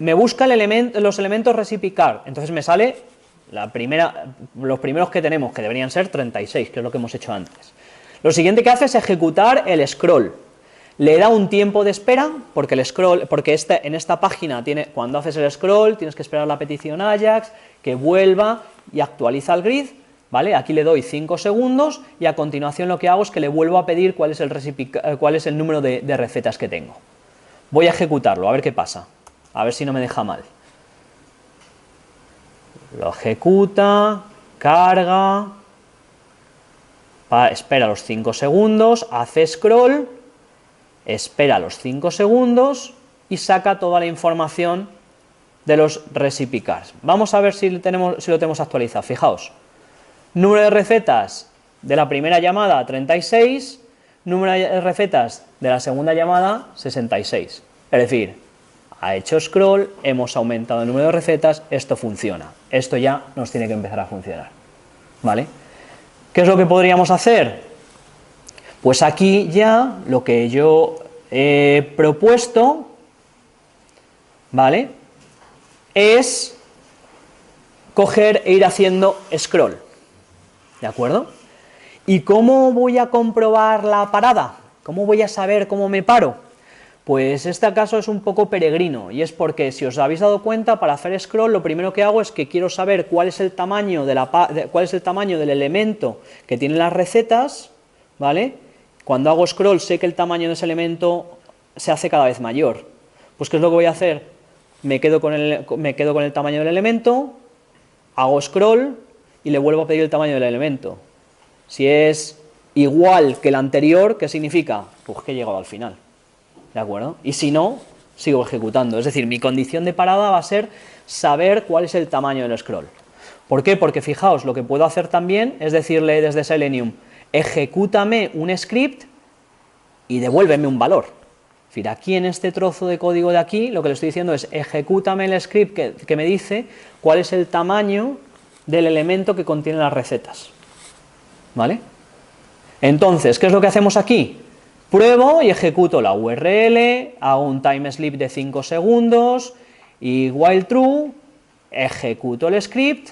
Me busca los elementos recipe-car, entonces me sale los primeros que tenemos, que deberían ser 36, que es lo que hemos hecho antes. Lo siguiente que hace es ejecutar el scroll. Le da un tiempo de espera, porque en esta página cuando haces el scroll tienes que esperar la petición Ajax, que vuelva y actualiza el grid, ¿vale? Aquí le doy 5 segundos y a continuación lo que hago es que le vuelvo a pedir cuál es el número de recetas que tengo. Voy a ejecutarlo, a ver qué pasa, a ver si no me deja mal. Lo ejecuta, carga, espera los 5 segundos, hace scroll, espera los 5 segundos y saca toda la información de los recipe-cars. Vamos a ver si lo tenemos actualizado. Fijaos, número de recetas de la primera llamada 36, número de recetas de la segunda llamada 66. Es decir, ha hecho scroll, hemos aumentado el número de recetas, esto funciona. Esto ya nos tiene que empezar a funcionar, ¿vale? ¿Qué es lo que podríamos hacer? Pues aquí ya lo que yo he propuesto, ¿vale?, es coger e ir haciendo scroll, ¿de acuerdo? ¿Y cómo voy a comprobar la parada? ¿Cómo voy a saber cómo me paro? Pues este caso es un poco peregrino, y es porque, si os habéis dado cuenta, para hacer scroll lo primero que hago es que quiero saber cuál es el tamaño del elemento que tienen las recetas, ¿vale? Cuando hago scroll sé que el tamaño de ese elemento se hace cada vez mayor. Pues ¿qué es lo que voy a hacer? Me quedo con el tamaño del elemento, hago scroll y le vuelvo a pedir el tamaño del elemento. Si es igual que el anterior, ¿qué significa? Pues que he llegado al final, ¿de acuerdo? Y si no, sigo ejecutando. Es decir, mi condición de parada va a ser saber cuál es el tamaño del scroll. ¿Por qué? Porque fijaos, lo que puedo hacer también es decirle desde Selenium, ejecútame un script y devuélveme un valor. Es decir, aquí en este trozo de código de aquí, lo que le estoy diciendo es, ejecútame el script que me dice cuál es el tamaño del elemento que contiene las recetas, ¿vale? Entonces, ¿qué es lo que hacemos aquí? Pruebo y ejecuto la URL, hago un time sleep de 5 segundos y while true, ejecuto el script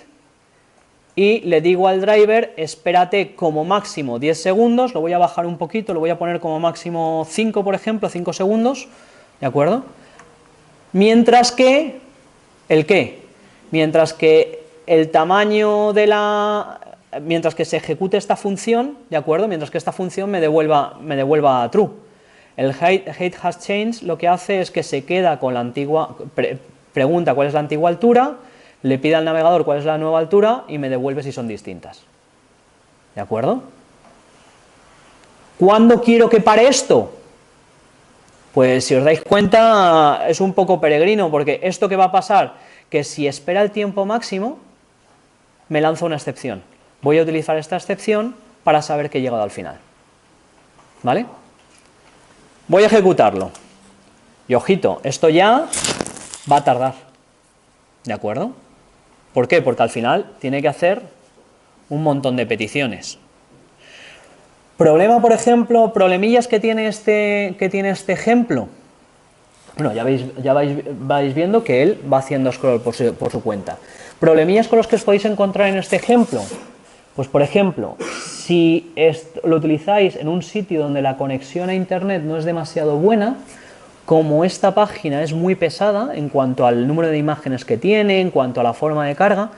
y le digo al driver, espérate como máximo 10 segundos, lo voy a bajar un poquito, lo voy a poner como máximo 5, por ejemplo, 5 segundos, ¿de acuerdo? Mientras que, ¿el qué? Mientras que el tamaño de mientras que se ejecute esta función, ¿de acuerdo? Mientras que esta función me devuelva true. El height has changed lo que hace es que se queda con la antigua, pregunta cuál es la antigua altura, le pide al navegador cuál es la nueva altura y me devuelve si son distintas. ¿De acuerdo? ¿Cuándo quiero que pare esto? Pues si os dais cuenta es un poco peregrino, porque esto que va a pasar, que si espera el tiempo máximo, me lanza una excepción. Voy a utilizar esta excepción para saber que he llegado al final. ¿Vale? Voy a ejecutarlo. Y ojito, esto ya va a tardar. ¿De acuerdo? ¿Por qué? Porque al final tiene que hacer un montón de peticiones. Problema, por ejemplo, problemillas que tiene este ejemplo. Bueno, ya vais viendo que él va haciendo scroll por su cuenta. Problemillas con los que os podéis encontrar en este ejemplo. Pues, por ejemplo, si lo utilizáis en un sitio donde la conexión a internet no es demasiado buena, como esta página es muy pesada en cuanto al número de imágenes que tiene, en cuanto a la forma de carga,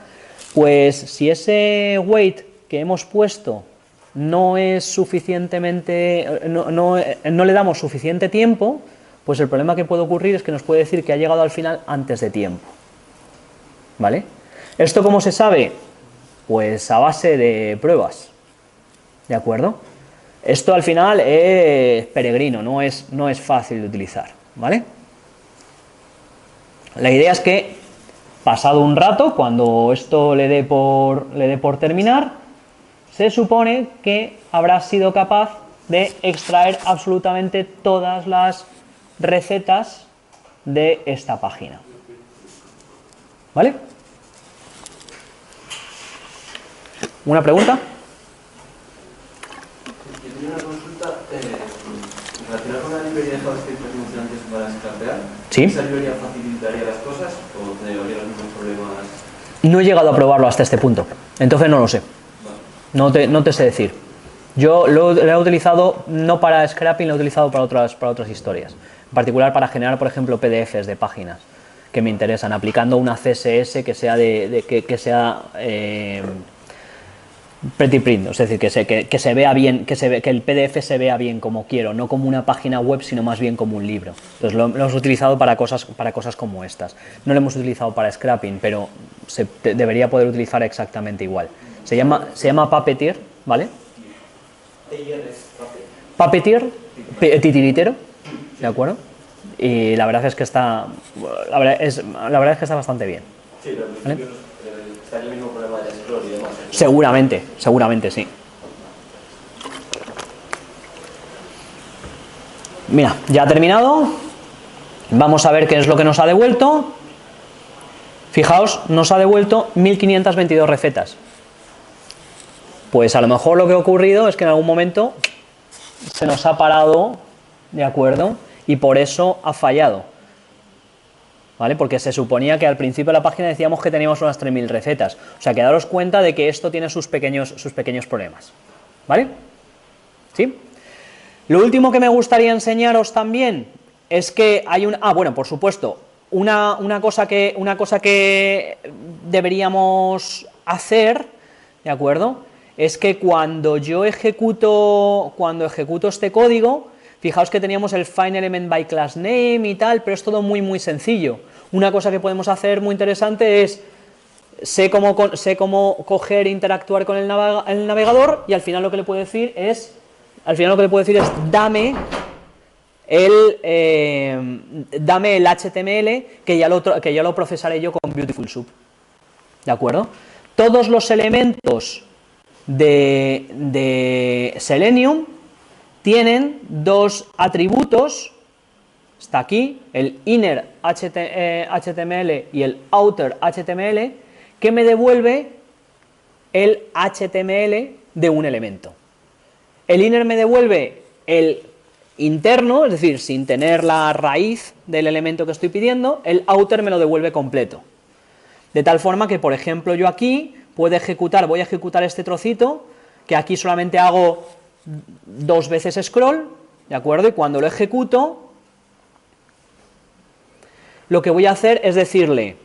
pues si ese wait que hemos puesto no es suficientemente, no le damos suficiente tiempo, pues el problema que puede ocurrir es que nos puede decir que ha llegado al final antes de tiempo. ¿Vale? ¿Esto cómo se sabe? Pues a base de pruebas. ¿De acuerdo? Esto al final es peregrino, no es fácil de utilizar, ¿vale? La idea es que, pasado un rato, cuando esto le dé por terminar, se supone que habrá sido capaz de extraer absolutamente todas las recetas de esta página. ¿Vale? ¿Una pregunta? Una consulta relacionada con la librería de JavaScript que mencionaste antes para scrapear. Sí. ¿Esa librería facilitaría las cosas o te llevaría los mismos problemas? No he llegado a probarlo hasta este punto, entonces no lo sé. Vale. No te sé decir. Yo lo he utilizado no para scrapping, lo he utilizado para otras historias. En particular para generar, por ejemplo, PDFs de páginas que me interesan, aplicando una CSS que sea pretty print, es decir, que se vea bien, que el PDF se vea bien como quiero, no como una página web, sino más bien como un libro. Entonces lo hemos utilizado para cosas como estas. No lo hemos utilizado para scrapping, pero se debería poder utilizar exactamente igual. Se llama Puppeteer, ¿vale? Puppeteer, titiritero, ¿de acuerdo? Y la verdad es que está bastante bien. Sí, pero ¿vale? Está el mismo problema de scroll y demás. Seguramente sí. Mira, ya ha terminado. Vamos a ver qué es lo que nos ha devuelto. Fijaos, nos ha devuelto 1522 recetas. Pues a lo mejor lo que ha ocurrido es que en algún momento se nos ha parado, ¿de acuerdo? Y por eso ha fallado, ¿vale? Porque se suponía que al principio de la página decíamos que teníamos unas 3000 recetas. O sea, que daros cuenta de que esto tiene sus pequeños problemas, ¿vale? ¿Sí? Lo último que me gustaría enseñaros también es que hay un... Ah, bueno, por supuesto, una cosa que deberíamos hacer, ¿de acuerdo? Es que cuando yo ejecuto este código, fijaos que teníamos el find element by class name y tal, pero es todo muy sencillo. Una cosa que podemos hacer muy interesante es sé cómo coger e interactuar con el navegador, y al final lo que le puedo decir es dame el HTML que ya lo procesaré yo con Beautiful Soup, ¿de acuerdo? Todos los elementos de Selenium tienen dos atributos, está aquí, el inner HTML y el outer HTML, que me devuelve el HTML de un elemento. El inner me devuelve el interno, es decir, sin tener la raíz del elemento que estoy pidiendo, el outer me lo devuelve completo. De tal forma que, por ejemplo, yo aquí voy a ejecutar este trocito, que aquí solamente hago 2 veces scroll, ¿de acuerdo? Y cuando lo ejecuto, lo que voy a hacer es decirle,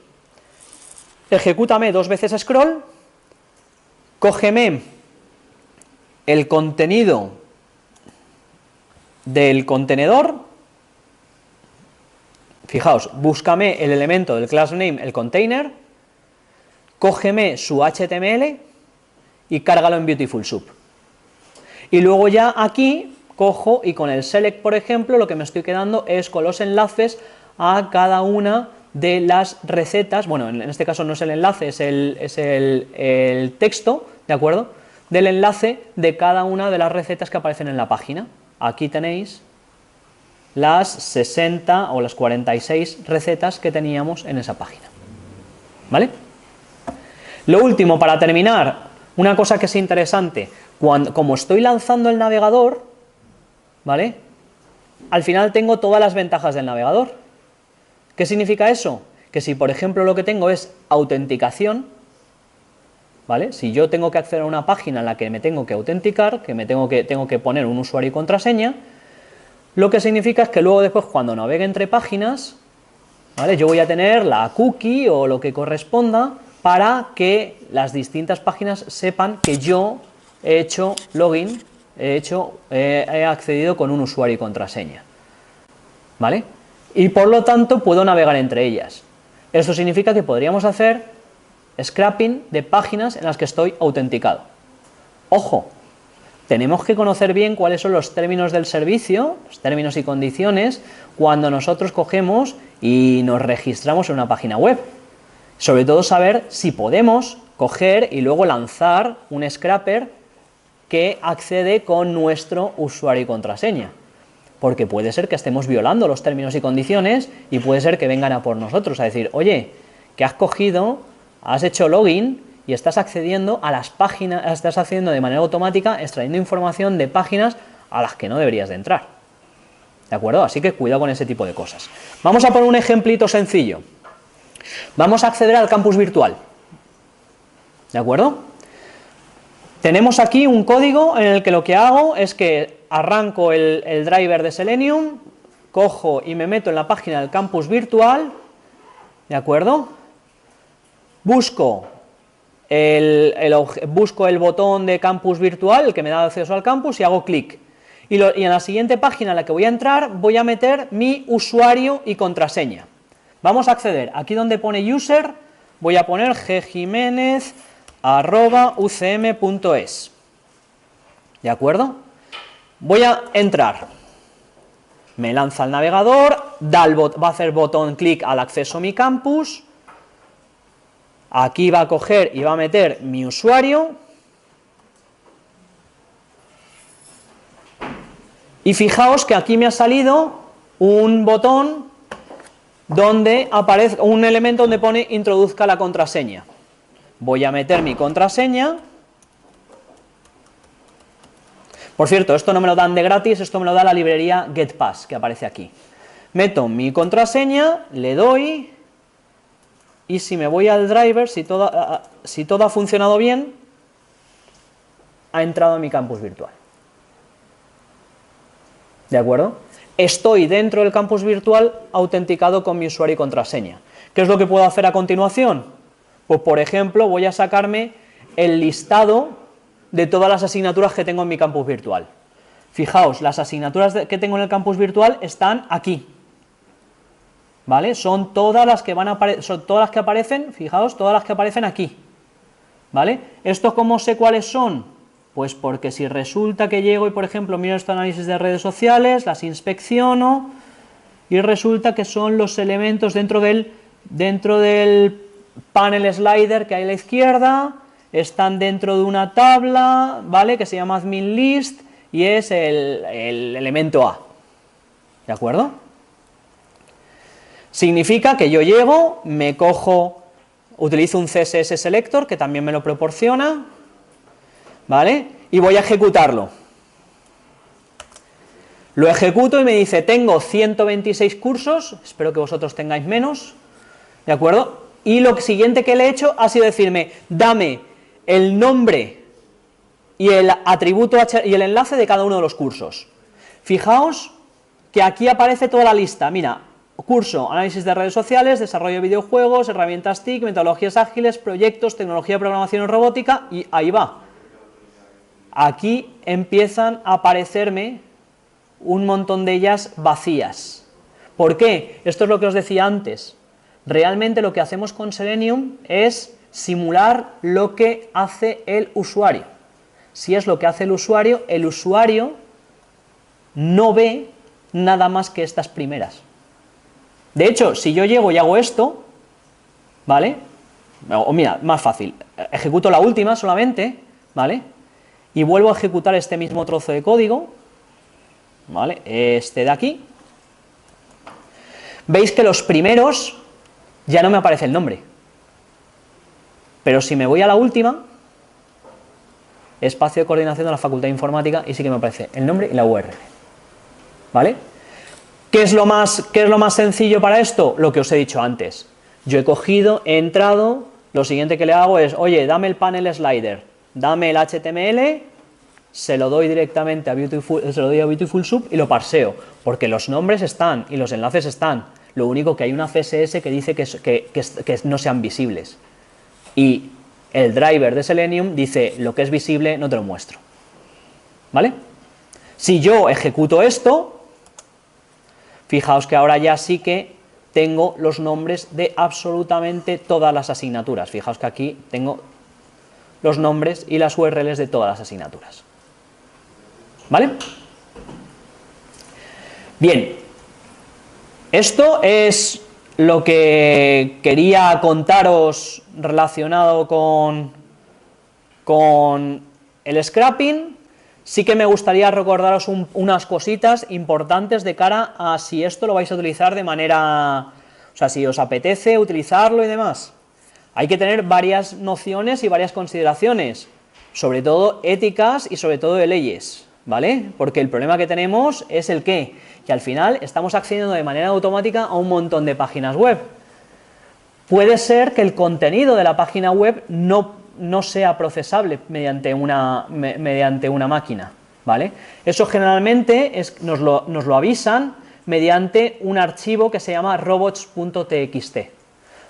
ejecútame 2 veces scroll, cógeme el contenido del contenedor, fijaos, búscame el elemento del class name, el container, cógeme su HTML y cárgalo en Beautiful Soup. Y luego ya aquí cojo y con el select, por ejemplo, lo que me estoy quedando es con los enlaces a cada una de las recetas. Bueno, en este caso no es el enlace, es el texto, ¿de acuerdo?, del enlace de cada una de las recetas que aparecen en la página. Aquí tenéis las 60 o las 46 recetas que teníamos en esa página, ¿vale? Lo último, para terminar, una cosa que es interesante, como estoy lanzando el navegador, ¿vale?, al final tengo todas las ventajas del navegador. ¿Qué significa eso? Que si, por ejemplo, lo que tengo es autenticación, ¿vale?, si yo tengo que acceder a una página en la que me tengo que autenticar, que tengo que poner un usuario y contraseña, lo que significa es que luego después, cuando navegue entre páginas, ¿vale?, yo voy a tener la cookie o lo que corresponda para que las distintas páginas sepan que yo he hecho login, he accedido con un usuario y contraseña, ¿vale? Y por lo tanto puedo navegar entre ellas. Esto significa que podríamos hacer scrapping de páginas en las que estoy autenticado. Ojo, tenemos que conocer bien cuáles son los términos del servicio, los términos y condiciones, cuando nosotros cogemos y nos registramos en una página web. Sobre todo saber si podemos coger y luego lanzar un scrapper que accede con nuestro usuario y contraseña, porque puede ser que estemos violando los términos y condiciones y puede ser que vengan a por nosotros a decir, oye, que has cogido, has hecho login y estás accediendo a las páginas, estás accediendo de manera automática, extrayendo información de páginas a las que no deberías de entrar, ¿de acuerdo? Así que cuidado con ese tipo de cosas. Vamos a poner un ejemplito sencillo. Vamos a acceder al campus virtual, ¿de acuerdo? Tenemos aquí un código en el que lo que hago es que arranco el driver de Selenium, cojo y me meto en la página del campus virtual, ¿de acuerdo? Busco el botón de campus virtual, el que me da acceso al campus, y hago clic. Y en la siguiente página en la que voy a entrar, voy a meter mi usuario y contraseña. Vamos a acceder, aquí donde pone user, voy a poner gjimenez@ucm.es, ¿de acuerdo? Voy a entrar, me lanza al navegador, va a hacer botón clic al acceso a mi campus, aquí va a coger y va a meter mi usuario, y fijaos que aquí me ha salido un botón donde aparece un elemento donde pone introduzca la contraseña. Voy a meter mi contraseña, Por cierto, esto no me lo dan de gratis, esto me lo da la librería GetPass, que aparece aquí. Meto mi contraseña, le doy, y si me voy al driver, si todo ha funcionado bien, ha entrado en mi campus virtual. ¿De acuerdo? Estoy dentro del campus virtual autenticado con mi usuario y contraseña. ¿Qué es lo que puedo hacer a continuación? Pues, por ejemplo, voy a sacarme el listado de todas las asignaturas que tengo en mi campus virtual. Fijaos, las asignaturas que tengo en el campus virtual están aquí, ¿vale? Son todas las que aparecen, fijaos, todas las que aparecen aquí, ¿vale? ¿Esto cómo sé cuáles son? Pues porque si resulta que llego y, por ejemplo, miro este análisis de redes sociales, las inspecciono, y resulta que son los elementos dentro del panel slider que hay a la izquierda, están dentro de una tabla, ¿vale?, que se llama admin list, y es el elemento A, ¿de acuerdo? Significa que yo llego, me cojo, utilizo un CSS selector, que también me lo proporciona, ¿vale?, y voy a ejecutarlo. Lo ejecuto y me dice, tengo 126 cursos, espero que vosotros tengáis menos, ¿de acuerdo? Y lo siguiente que le he hecho ha sido decirme, dame el nombre y el atributo y el enlace de cada uno de los cursos. Fijaos que aquí aparece toda la lista, mira, curso, análisis de redes sociales, desarrollo de videojuegos, herramientas TIC, metodologías ágiles, proyectos, tecnología de programación y robótica, y ahí va. Aquí empiezan a aparecerme un montón de ellas vacías. ¿Por qué? Esto es lo que os decía antes. Realmente lo que hacemos con Selenium es simular lo que hace el usuario. Si es lo que hace el usuario no ve nada más que estas primeras. De hecho, si yo llego y hago esto, ¿vale? O mira, más fácil, ejecuto la última solamente, ¿vale? Y vuelvo a ejecutar este mismo trozo de código, ¿vale?, este de aquí. Veis que los primeros ya no me aparece el nombre, pero si me voy a la última, espacio de coordinación de la Facultad de Informática, y sí que me aparece el nombre y la URL, ¿vale? ¿Qué es lo más sencillo para esto? Lo que os he dicho antes. Yo he cogido, he entrado, lo siguiente que le hago es, oye, dame el panel slider, dame el HTML, se lo doy directamente a Beautiful Soup y lo parseo, porque los nombres están y los enlaces están, lo único que hay una CSS que dice que no sean visibles, y el driver de Selenium dice, lo que es visible no te lo muestro, ¿vale? Si yo ejecuto esto, fijaos que ahora ya sí que tengo los nombres de absolutamente todas las asignaturas, fijaos que aquí tengo los nombres y las URLs de todas las asignaturas, ¿vale? Bien, esto es lo que quería contaros relacionado con el scrapping. Sí que me gustaría recordaros unas cositas importantes de cara a si esto lo vais a utilizar de manera, o sea, si os apetece utilizarlo y demás. Hay que tener varias nociones y varias consideraciones, sobre todo éticas y sobre todo de leyes, ¿vale? Porque el problema que tenemos es el que al final estamos accediendo de manera automática a un montón de páginas web. Puede ser que el contenido de la página web no sea procesable mediante una máquina, ¿vale? Eso generalmente nos lo avisan mediante un archivo que se llama robots.txt.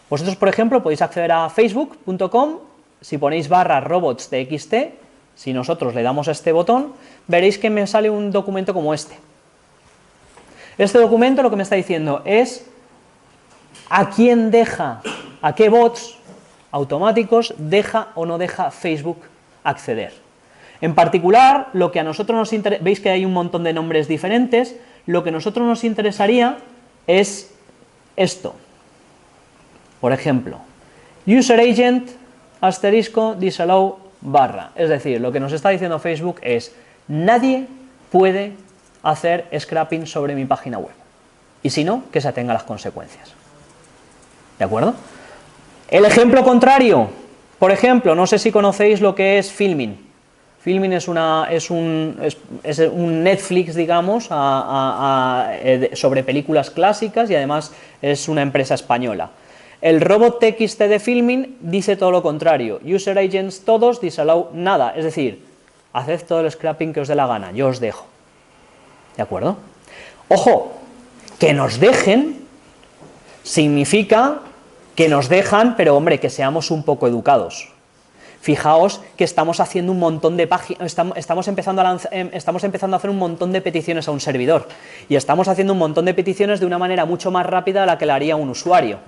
Vosotros, por ejemplo, podéis acceder a facebook.com, si ponéis /robots.txt, si nosotros le damos a este botón, veréis que me sale un documento como este. Este documento lo que me está diciendo es a quién deja, a qué bots automáticos deja o no deja Facebook acceder. En particular, lo que a nosotros nos interesa, veis que hay un montón de nombres diferentes, lo que a nosotros nos interesaría es esto. Por ejemplo, user agent *disallow /, es decir, lo que nos está diciendo Facebook es, nadie puede hacer scrapping sobre mi página web, y si no, que se atenga a las consecuencias. ¿De acuerdo? El ejemplo contrario, por ejemplo, no sé si conocéis lo que es filming, Filmin es un Netflix, digamos, sobre películas clásicas y además es una empresa española. El robot TXT de Filmin dice todo lo contrario. User agents todos, disallow nada. Es decir, haced todo el scrapping que os dé la gana, yo os dejo. ¿De acuerdo? Ojo, que nos dejen significa que nos dejan, pero hombre, que seamos un poco educados. Fijaos que estamos haciendo un montón de páginas, estamos empezando a hacer un montón de peticiones a un servidor y estamos haciendo un montón de peticiones de una manera mucho más rápida de la que la haría un usuario.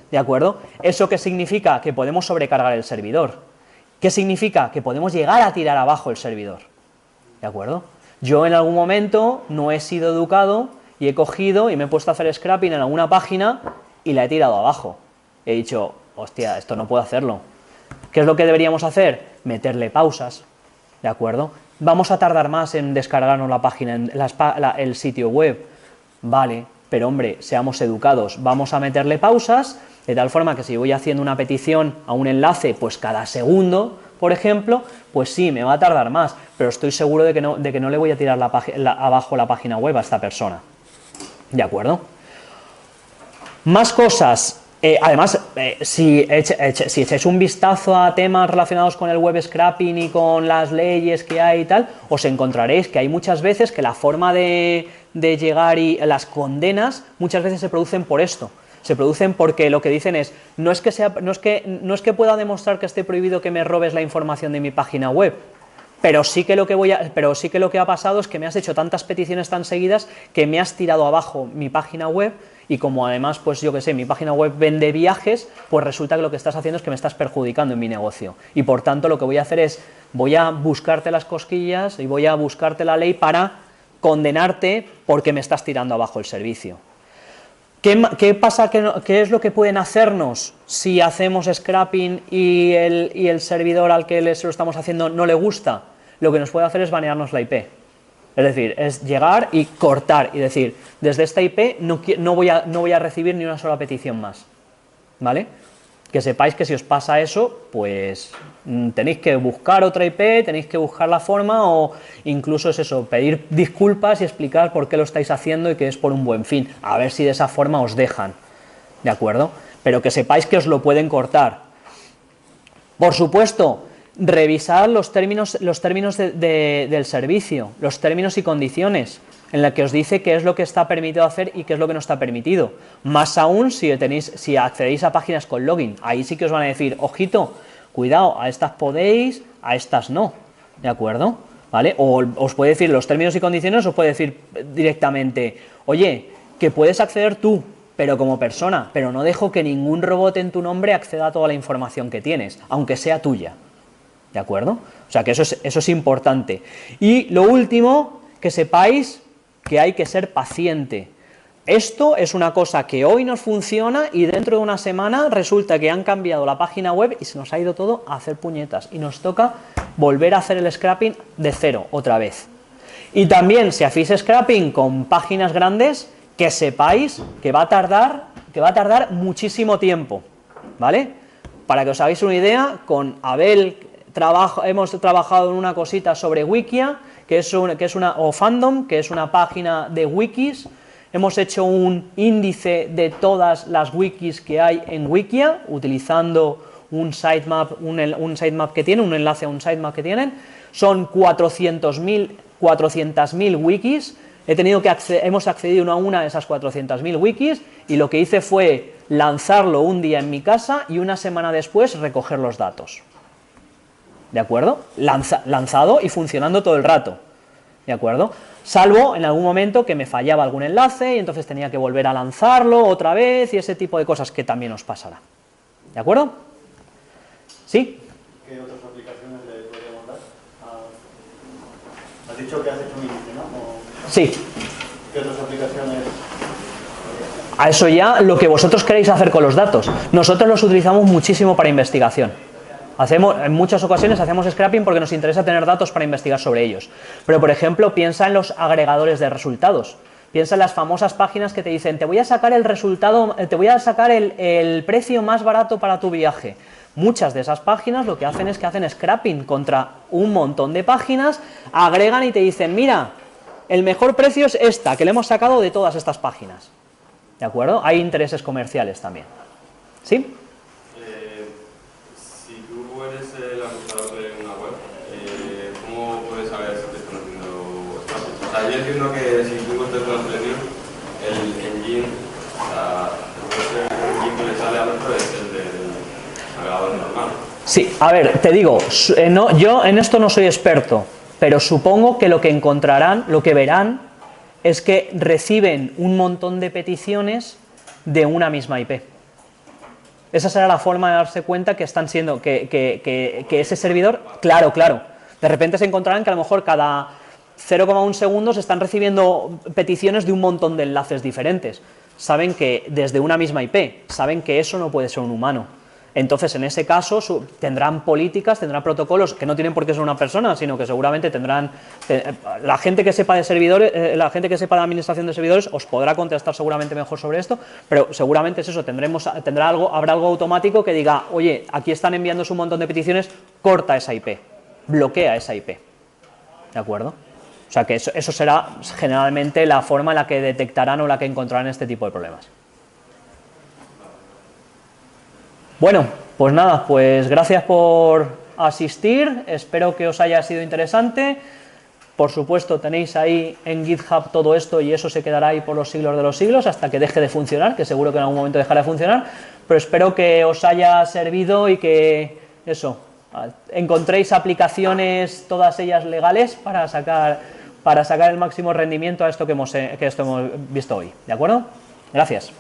¿De acuerdo? ¿Eso qué significa? Que podemos sobrecargar el servidor. ¿Qué significa? Que podemos llegar a tirar abajo el servidor. ¿De acuerdo? Yo en algún momento no he sido educado y he cogido y me he puesto a hacer scrapping en alguna página y la he tirado abajo. He dicho, hostia, esto no puedo hacerlo. ¿Qué es lo que deberíamos hacer? Meterle pausas, ¿de acuerdo? Vamos a tardar más en descargarnos la página, el sitio web, vale, pero hombre, seamos educados, vamos a meterle pausas, de tal forma que si voy haciendo una petición a un enlace, pues cada segundo, por ejemplo, pues sí, me va a tardar más, pero estoy seguro de que no le voy a tirar abajo la página web a esta persona, ¿de acuerdo? Más cosas. Además, si echáis un vistazo a temas relacionados con el web scrapping y con las leyes que hay y tal, os encontraréis que hay muchas veces que la forma de llegar y las condenas muchas veces se producen por esto. Se producen porque lo que dicen es, no es que pueda demostrar que esté prohibido que me robes la información de mi página web, pero sí que lo que ha pasado es que me has hecho tantas peticiones tan seguidas que me has tirado abajo mi página web. Y como además, pues yo que sé, mi página web vende viajes, pues resulta que lo que estás haciendo es que me estás perjudicando en mi negocio. Y por tanto lo que voy a hacer es, voy a buscarte las cosquillas y voy a buscarte la ley para condenarte porque me estás tirando abajo el servicio. ¿Qué pasa? ¿Qué es lo que pueden hacernos si hacemos scrapping y el servidor al que se lo estamos haciendo no le gusta? Lo que nos puede hacer es banearnos la IP. Es decir, es llegar y cortar y decir, desde esta IP no voy a recibir ni una sola petición más, ¿vale? Que sepáis que si os pasa eso, pues tenéis que buscar otra IP, tenéis que buscar la forma o incluso es eso, pedir disculpas y explicar por qué lo estáis haciendo y que es por un buen fin, a ver si de esa forma os dejan, ¿de acuerdo? Pero que sepáis que os lo pueden cortar. Por supuesto, revisar los términos del servicio, los términos y condiciones, en la que os dice qué es lo que está permitido hacer y qué es lo que no está permitido. Más aún si accedéis a páginas con login, ahí sí que os van a decir, ojito, cuidado, a estas podéis, a estas no, ¿de acuerdo? ¿Vale? O os puede decir los términos y condiciones, os puede decir directamente, oye, que puedes acceder tú, pero como persona, pero no dejo que ningún robot en tu nombre acceda a toda la información que tienes, aunque sea tuya. ¿De acuerdo? O sea que eso es importante. Y lo último, que sepáis que hay que ser paciente. Esto es una cosa que hoy nos funciona y dentro de una semana resulta que han cambiado la página web y se nos ha ido todo a hacer puñetas. Y nos toca volver a hacer el scrapping de cero otra vez. Y también, si hacéis scrapping con páginas grandes, que sepáis que va a tardar muchísimo tiempo. ¿Vale? Para que os hagáis una idea, con Abel hemos trabajado en una cosita sobre Wikia, o Fandom, que es una página de wikis. Hemos hecho un índice de todas las wikis que hay en Wikia, utilizando un sitemap que tiene, un enlace a un sitemap que tienen. Son 400.000 wikis. Hemos accedido a una de esas 400.000 wikis y lo que hice fue lanzarlo un día en mi casa y una semana después recoger los datos. ¿De acuerdo? Lanzado y funcionando todo el rato. ¿De acuerdo? Salvo en algún momento que me fallaba algún enlace y entonces tenía que volver a lanzarlo otra vez y ese tipo de cosas que también os pasará. ¿De acuerdo? ¿Sí? ¿Qué otras aplicaciones le podríamos dar? Has dicho que has hecho un índice, ¿no? Sí. ¿Qué otras aplicaciones? A eso ya lo que vosotros queréis hacer con los datos. Nosotros los utilizamos muchísimo para investigación. En muchas ocasiones hacemos scrapping porque nos interesa tener datos para investigar sobre ellos. Pero, por ejemplo, piensa en los agregadores de resultados. Piensa en las famosas páginas que te dicen, te voy a sacar el resultado, te voy a sacar el precio más barato para tu viaje. Muchas de esas páginas lo que hacen es que hacen scrapping contra un montón de páginas, agregan y te dicen, mira, el mejor precio es esta, que le hemos sacado de todas estas páginas. ¿De acuerdo? Hay intereses comerciales también. ¿Sí? Si tú eres el administrador de una web, ¿cómo puedes saber si te están haciendo scrapping? O sea, yo entiendo que si tú encuentras una selección, el engine, o sea, el engine que le sale al otro es el del navegador normal. Sí, a ver, te digo, yo en esto no soy experto, pero supongo que lo que encontrarán, lo que verán, es que reciben un montón de peticiones de una misma IP. Esa será la forma de darse cuenta que están siendo, que ese servidor, claro, de repente se encontrarán que a lo mejor cada 0,1 segundos están recibiendo peticiones de un montón de enlaces diferentes. Saben que desde una misma IP, saben que eso no puede ser un humano. Entonces, en ese caso, tendrán políticas, tendrán protocolos que no tienen por qué ser una persona, sino que seguramente tendrán... la gente que sepa de servidores, la gente que sepa de administración de servidores os podrá contestar seguramente mejor sobre esto, pero seguramente es eso, habrá algo automático que diga, oye, aquí están enviándose un montón de peticiones, corta esa IP, bloquea esa IP. ¿De acuerdo? O sea que eso será generalmente la forma en la que detectarán o la que encontrarán este tipo de problemas. Bueno, pues nada, pues gracias por asistir, espero que os haya sido interesante. Por supuesto tenéis ahí en GitHub todo esto y eso se quedará ahí por los siglos de los siglos hasta que deje de funcionar, que seguro que en algún momento dejará de funcionar, pero espero que os haya servido y que eso, encontréis aplicaciones, todas ellas legales, para sacar el máximo rendimiento a esto que hemos visto hoy, ¿de acuerdo? Gracias.